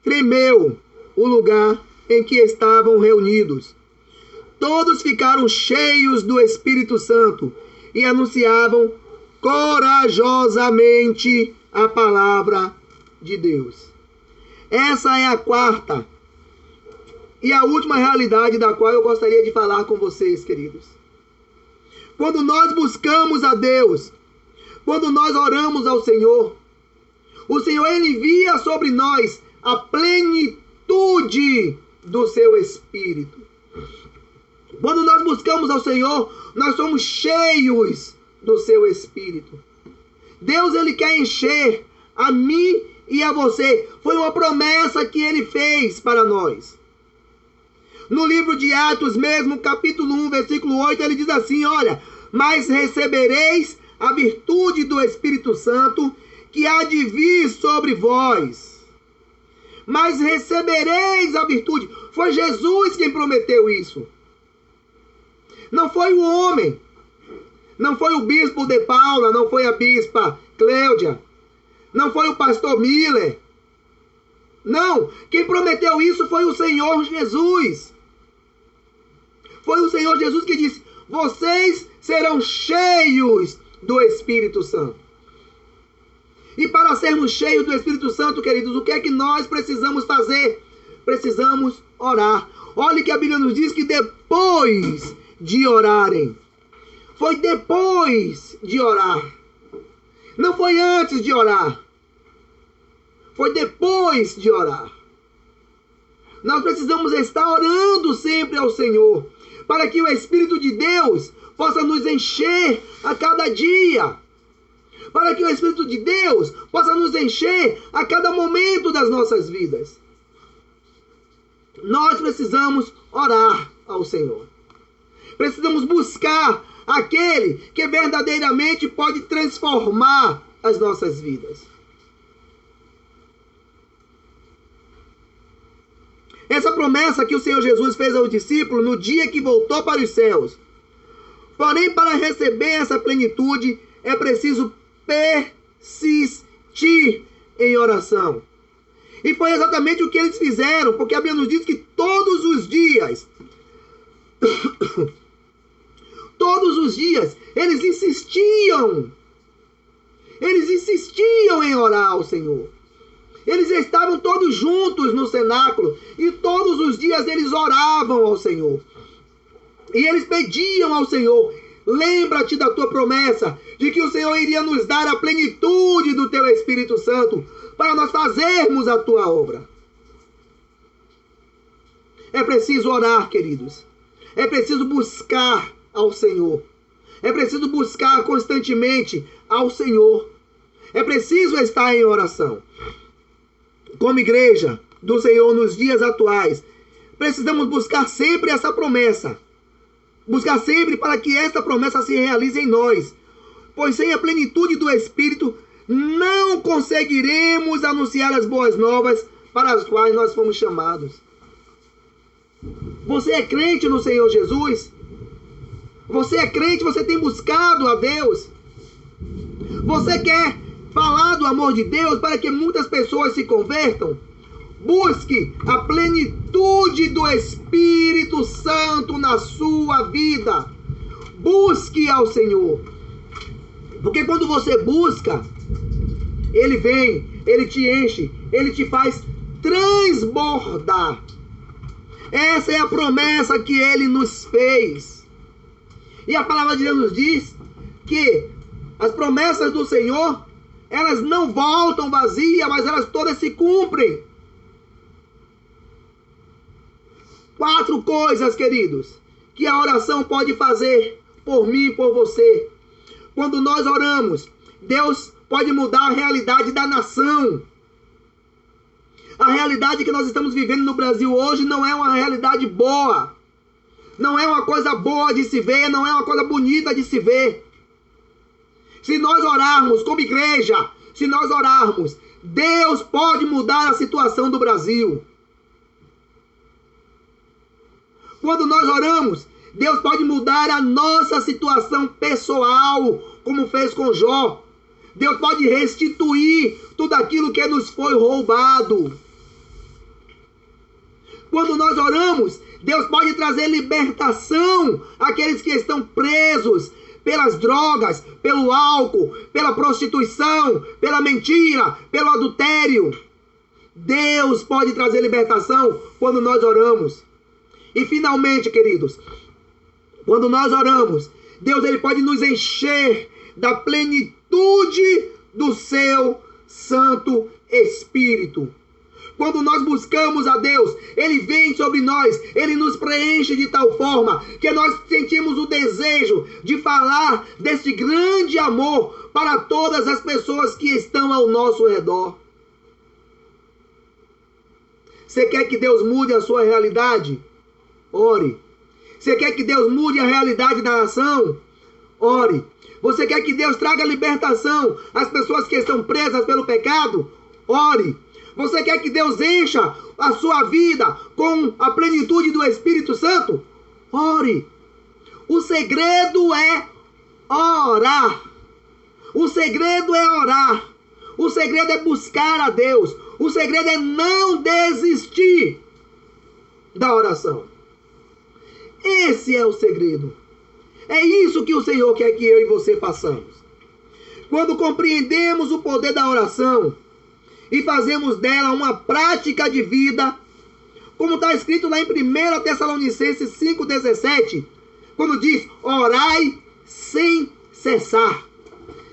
tremeu o lugar em que estavam reunidos. Todos ficaram cheios do Espírito Santo e anunciavam corajosamente a palavra de Deus. Essa é a quarta e a última realidade da qual eu gostaria de falar com vocês, queridos. Quando nós buscamos a Deus, quando nós oramos ao Senhor, o Senhor ele envia sobre nós a plenitude do seu Espírito. Quando nós buscamos ao Senhor, nós somos cheios do seu Espírito. Deus ele quer encher a mim e a você. Foi uma promessa que ele fez para nós. No livro de Atos mesmo, capítulo 1, versículo 8, ele diz assim, olha, mas recebereis a virtude do Espírito Santo que há de vir sobre vós. Mas recebereis a virtude. Foi Jesus quem prometeu isso. Não foi o homem. Não foi o bispo de Paula, não foi a bispa Cléudia. Não foi o pastor Miller. Não, quem prometeu isso foi o Senhor Jesus. Foi o Senhor Jesus que disse, vocês serão cheios do Espírito Santo. E para sermos cheios do Espírito Santo, queridos, o que é que nós precisamos fazer? Precisamos orar. Olha que a Bíblia nos diz que depois de orarem. Foi depois de orar. Não foi antes de orar. Foi depois de orar. Nós precisamos estar orando sempre ao Senhor, para que o Espírito de Deus possa nos encher a cada dia. Para que o Espírito de Deus possa nos encher a cada momento das nossas vidas. Nós precisamos orar ao Senhor. Precisamos buscar aquele que verdadeiramente pode transformar as nossas vidas. Essa promessa que o Senhor Jesus fez aos discípulos no dia que voltou para os céus. Porém, para receber essa plenitude, é preciso persistir em oração. E foi exatamente o que eles fizeram, porque a Bíblia nos diz que todos os dias, eles insistiam em orar ao Senhor. Eles estavam todos juntos no cenáculo e todos os dias eles oravam ao Senhor. E eles pediam ao Senhor, lembra-te da tua promessa, de que o Senhor iria nos dar a plenitude do teu Espírito Santo para nós fazermos a tua obra. É preciso orar, queridos. É preciso buscar ao Senhor. É preciso buscar constantemente ao Senhor. É preciso estar em oração. Como igreja do Senhor nos dias atuais, precisamos buscar sempre essa promessa. Buscar sempre para que esta promessa se realize em nós. Pois sem a plenitude do Espírito, não conseguiremos anunciar as boas novas para as quais nós fomos chamados. Você é crente no Senhor Jesus? Você é crente, você tem buscado a Deus? Você quer falar do amor de Deus para que muitas pessoas se convertam? Busque a plenitude do Espírito Santo na sua vida. Busque ao Senhor. Porque quando você busca, Ele vem, Ele te enche, Ele te faz transbordar. Essa é a promessa que Ele nos fez. E a palavra de Deus nos diz que as promessas do Senhor, elas não voltam vazias, mas elas todas se cumprem. 4 coisas, queridos, que a oração pode fazer por mim e por você. Quando nós oramos, Deus pode mudar a realidade da nação. A realidade que nós estamos vivendo no Brasil hoje não é uma realidade boa. Não é uma coisa boa de se ver, não é uma coisa bonita de se ver. Se nós orarmos como igreja, se nós orarmos, Deus pode mudar a situação do Brasil. Quando nós oramos, Deus pode mudar a nossa situação pessoal, como fez com Jó. Deus pode restituir tudo aquilo que nos foi roubado. Quando nós oramos, Deus pode trazer libertação àqueles que estão presos pelas drogas, pelo álcool, pela prostituição, pela mentira, pelo adultério. Deus pode trazer libertação quando nós oramos. E finalmente, queridos, quando nós oramos, Deus ele pode nos encher da plenitude do seu Santo Espírito. Quando nós buscamos a Deus, Ele vem sobre nós, Ele nos preenche de tal forma que nós sentimos o desejo de falar desse grande amor para todas as pessoas que estão ao nosso redor. Você quer que Deus mude a sua realidade? Ore. Você quer que Deus mude a realidade da nação? Ore. Você quer que Deus traga libertação às pessoas que estão presas pelo pecado? Ore. Você quer que Deus encha a sua vida com a plenitude do Espírito Santo? Ore. O segredo é orar. O segredo é orar. O segredo é buscar a Deus. O segredo é não desistir da oração. Esse é o segredo. É isso que o Senhor quer que eu e você façamos. Quando compreendemos o poder da oração e fazemos dela uma prática de vida, como está escrito lá em 1 Tessalonicenses 5,17, quando diz, orai sem cessar.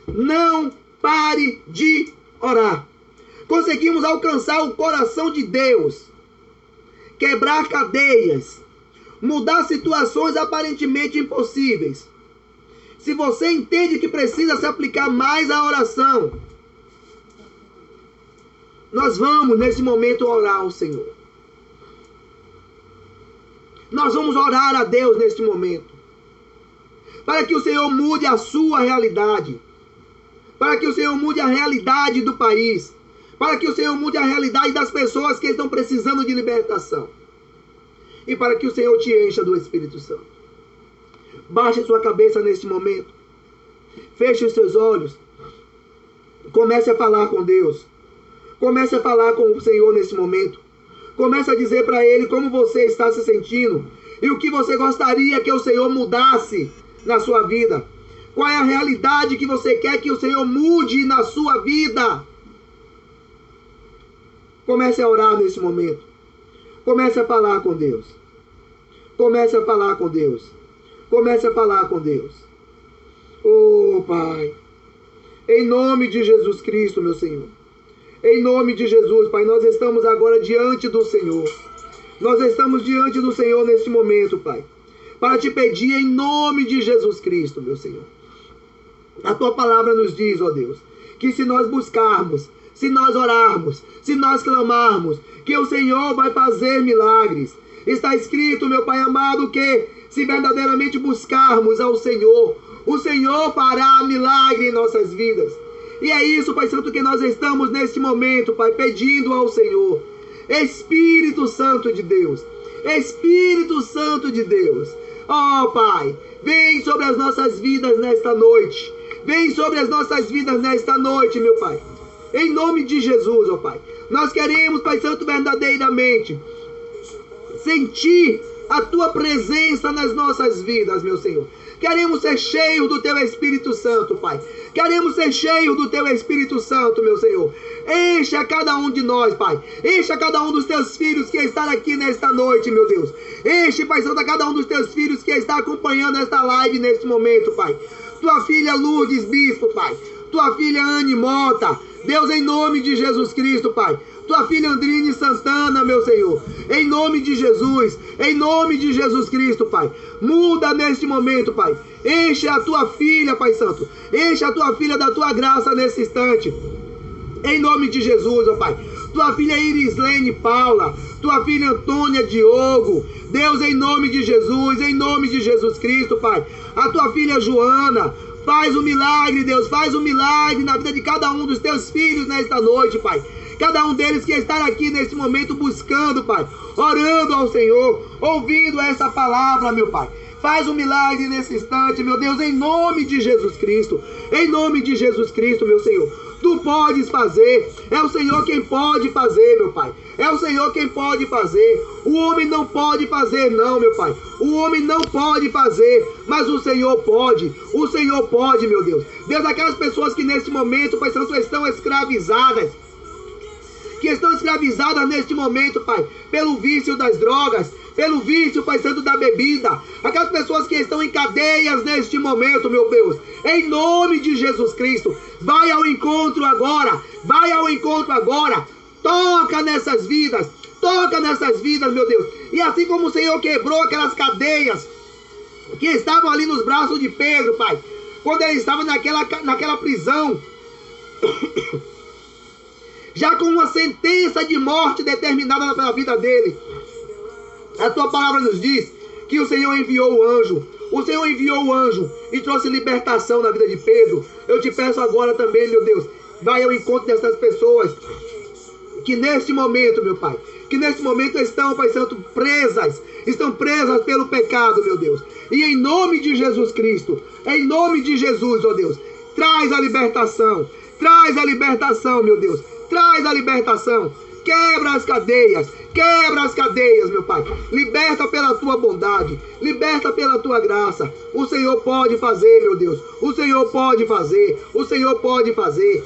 Não pare de orar. Conseguimos alcançar o coração de Deus, quebrar cadeias, mudar situações aparentemente impossíveis. Se você entende que precisa se aplicar mais à oração, nós vamos nesse momento orar ao Senhor. Nós vamos orar a Deus neste momento, para que o Senhor mude a sua realidade, para que o Senhor mude a realidade do país, para que o Senhor mude a realidade das pessoas que estão precisando de libertação, e para que o Senhor te encha do Espírito Santo. Baixe sua cabeça neste momento, feche os seus olhos, comece a falar com Deus, comece a falar com o Senhor nesse momento, comece a dizer para Ele como você está se sentindo e o que você gostaria que o Senhor mudasse na sua vida. Qual é a realidade que você quer que o Senhor mude na sua vida? Comece a orar nesse momento. Comece a falar com Deus. Comece a falar com Deus. Comece a falar com Deus. Oh, Pai. Em nome de Jesus Cristo, meu Senhor. Em nome de Jesus, Pai, nós estamos agora diante do Senhor. Nós estamos diante do Senhor neste momento, Pai, para te pedir em nome de Jesus Cristo, meu Senhor. A tua palavra nos diz, ó Deus, que se nós buscarmos, se nós orarmos, se nós clamarmos, que o Senhor vai fazer milagres. Está escrito, meu Pai amado, que se verdadeiramente buscarmos ao Senhor, o Senhor fará milagre em nossas vidas. E é isso, Pai Santo, que nós estamos neste momento, Pai, pedindo ao Senhor. Espírito Santo de Deus, Espírito Santo de Deus, ó Pai, vem sobre as nossas vidas nesta noite. Vem sobre as nossas vidas nesta noite, meu Pai. Em nome de Jesus, ó Pai. Nós queremos, Pai Santo, verdadeiramente sentir a Tua presença nas nossas vidas, meu Senhor. Queremos ser cheios do Teu Espírito Santo, Pai. Queremos ser cheios do Teu Espírito Santo, meu Senhor. Enche a cada um de nós, Pai. Enche a cada um dos Teus filhos que está aqui nesta noite, meu Deus. Enche, Pai Santo, a cada um dos Teus filhos que está acompanhando esta live neste momento, Pai. Tua filha Lourdes Bispo, Pai. Tua filha Anne Mota. Deus, em nome de Jesus Cristo, Pai. Tua filha Andrine Santana, meu Senhor. Em nome de Jesus. Em nome de Jesus Cristo, Pai. Muda neste momento, Pai. Enche a tua filha, Pai Santo. Enche a tua filha da tua graça nesse instante. Em nome de Jesus, ó Pai. Tua filha Irislene Paula. Tua filha Antônia Diogo. Deus, em nome de Jesus. Em nome de Jesus Cristo, Pai. A tua filha Joana. Faz um milagre, Deus, faz um milagre na vida de cada um dos teus filhos nesta noite, Pai. Cada um deles que está aqui nesse momento buscando, Pai, orando ao Senhor, ouvindo essa palavra, meu Pai. Faz um milagre nesse instante, meu Deus, em nome de Jesus Cristo. Em nome de Jesus Cristo, meu Senhor. Tu podes fazer. É o Senhor quem pode fazer, meu Pai. É o Senhor quem pode fazer. O homem não pode fazer, não, meu Pai. O homem não pode fazer, mas o Senhor pode. O Senhor pode, meu Deus. Deus, aquelas pessoas que neste momento, Pai Santo, estão escravizadas. Que estão escravizadas neste momento, Pai, pelo vício das drogas, pelo vício, Pai Santo, da bebida. Aquelas pessoas que estão em cadeias neste momento, meu Deus. Em nome de Jesus Cristo, vai ao encontro agora. Vai ao encontro agora. Toca nessas vidas, meu Deus. E assim como o Senhor quebrou aquelas cadeias que estavam ali nos braços de Pedro, Pai, quando ele estava naquela prisão, já com uma sentença de morte determinada pela vida dele. A tua palavra nos diz que o Senhor enviou o anjo. O Senhor enviou o anjo e trouxe libertação na vida de Pedro. Eu te peço agora também, meu Deus, vai ao encontro dessas pessoas que neste momento, meu Pai, que neste momento estão, Pai Santo, estão presas pelo pecado, meu Deus. E em nome de Jesus Cristo, em nome de Jesus, ó Deus, traz a libertação, meu Deus, traz a libertação, quebra as cadeias, meu Pai, liberta pela tua bondade, liberta pela tua graça. O Senhor pode fazer, meu Deus, o Senhor pode fazer.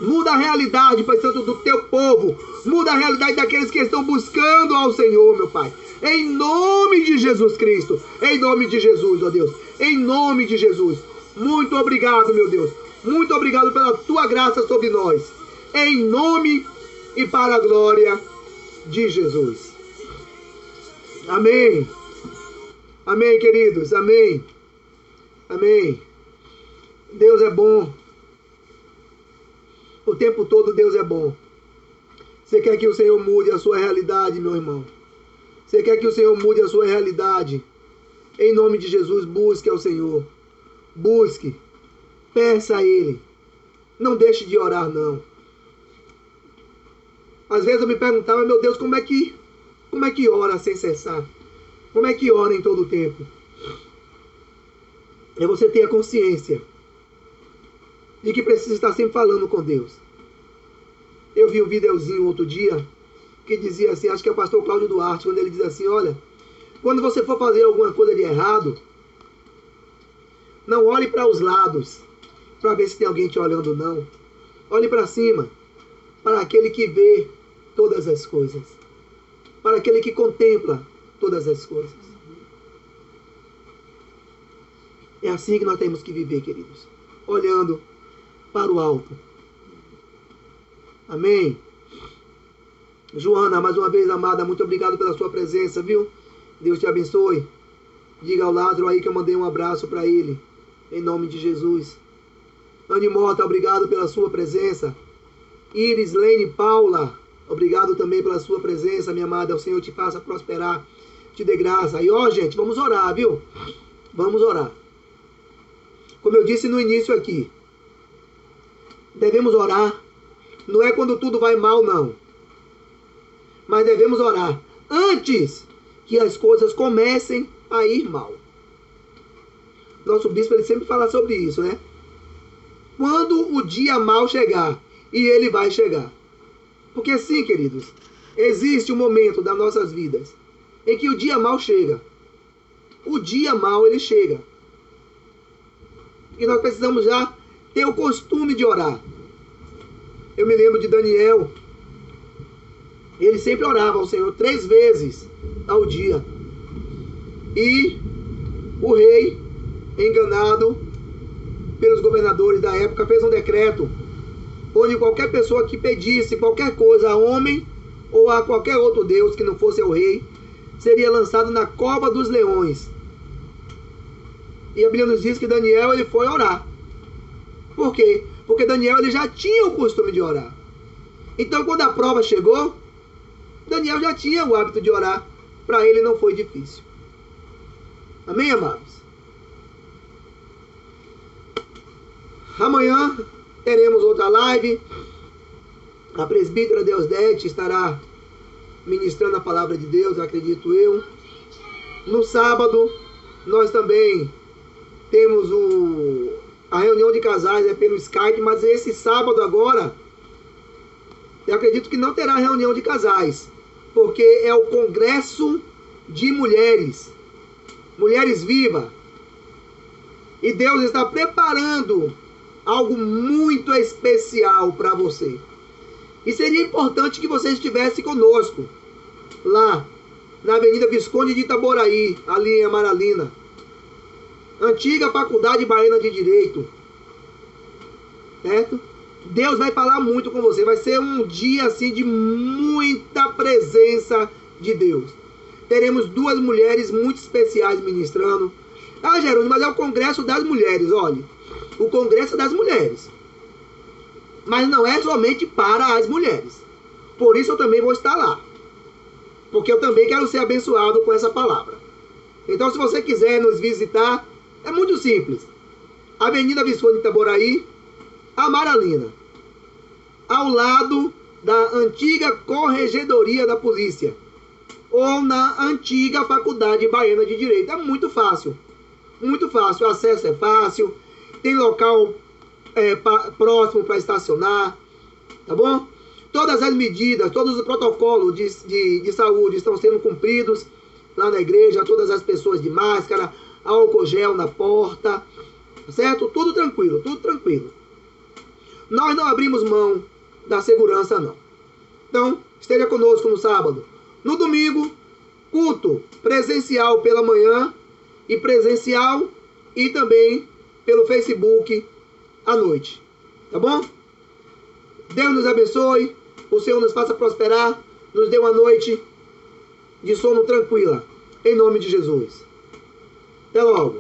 Muda a realidade, Pai Santo, do teu povo. Muda a realidade daqueles que estão buscando ao Senhor, meu Pai. Em nome de Jesus Cristo. Em nome de Jesus, ó Deus. Em nome de Jesus. Muito obrigado, meu Deus. Muito obrigado pela tua graça sobre nós. Em nome e para a glória de Jesus. Amém. Amém, queridos. Amém. Amém. Deus é bom. O tempo todo Deus é bom. Você quer que o Senhor mude a sua realidade, meu irmão? Você quer que o Senhor mude a sua realidade? Em nome de Jesus, busque ao Senhor. Busque. Peça a Ele. Não deixe de orar, não. Às vezes eu me perguntava, meu Deus, como é que ora sem cessar? Como é que ora em todo o tempo? É você ter a consciência de que precisa estar sempre falando com Deus. Eu vi um videozinho outro dia que dizia assim, acho que é o pastor Cláudio Duarte, quando ele diz assim, olha, quando você for fazer alguma coisa de errado, não olhe para os lados para ver se tem alguém te olhando, não. Olhe para cima, para aquele que vê todas as coisas, para aquele que contempla todas as coisas. É assim que nós temos que viver, queridos, olhando para o alto. Amém. Joana, mais uma vez, amada, muito obrigado pela sua presença, viu? Deus te abençoe. Diga ao Lázaro aí que eu mandei um abraço para ele, em nome de Jesus. Anne Mota, obrigado pela sua presença. Iris, Lene, Paula, obrigado também pela sua presença, minha amada. O Senhor te faça prosperar, te dê graça. E ó, gente, vamos orar, viu? Vamos orar. Como eu disse no início aqui, devemos orar. Não é quando tudo vai mal, não. Mas devemos orar antes que as coisas comecem a ir mal. Nosso bispo, ele sempre fala sobre isso, né? Quando o dia mal chegar, e ele vai chegar. Porque sim, queridos, existe um momento das nossas vidas em que o dia mal chega. O dia mal, ele chega. E nós precisamos já ter o costume de orar. Eu me lembro de Daniel. Ele sempre orava ao Senhor 3 vezes ao dia. E o rei, enganado pelos governadores da época, fez um decreto onde qualquer pessoa que pedisse qualquer coisa a homem ou a qualquer outro deus que não fosse o rei, seria lançado na cova dos leões. E a Bíblia nos diz que Daniel, ele foi orar. Por quê? Porque Daniel, ele já tinha o costume de orar. Então, quando a prova chegou, Daniel já tinha o hábito de orar. Para ele não foi difícil. Amém, amados? Amanhã teremos outra live. A presbítera Deusdete estará ministrando a palavra de Deus, acredito eu. No sábado, nós também temos a reunião de casais pelo Skype, mas esse sábado agora, eu acredito que não terá reunião de casais, porque é o Congresso de Mulheres. Mulheres Viva. E Deus está preparando algo muito especial para você. E seria importante que você estivesse conosco, lá, na Avenida Visconde de Itaboraí, ali em Amaralina. Antiga Faculdade Baiana de Direito. Certo? Deus vai falar muito com você. Vai ser um dia, assim, de muita presença de Deus. Teremos 2 mulheres muito especiais ministrando. Ah, Jerônimo, mas é o Congresso das Mulheres, olha. O Congresso das Mulheres. Mas não é somente para as mulheres. Por isso eu também vou estar lá. Porque eu também quero ser abençoado com essa palavra. Então, se você quiser nos visitar, é muito simples. Avenida Visconde de Itaboraí, Amaralina. Ao lado da antiga Corregedoria da Polícia. Ou na antiga Faculdade Baiana de Direito. É muito fácil. Muito fácil. O acesso é fácil. Tem local próximo para estacionar, tá bom? Todas as medidas, todos os protocolos de saúde estão sendo cumpridos lá na igreja, todas as pessoas de máscara, álcool gel na porta, certo? Tudo tranquilo, tudo tranquilo. Nós não abrimos mão da segurança, não. Então, esteja conosco no sábado. No domingo, culto presencial pela manhã e presencial e também pelo Facebook à noite, tá bom? Deus nos abençoe, o Senhor nos faça prosperar, nos dê uma noite de sono tranquila, em nome de Jesus. Até logo.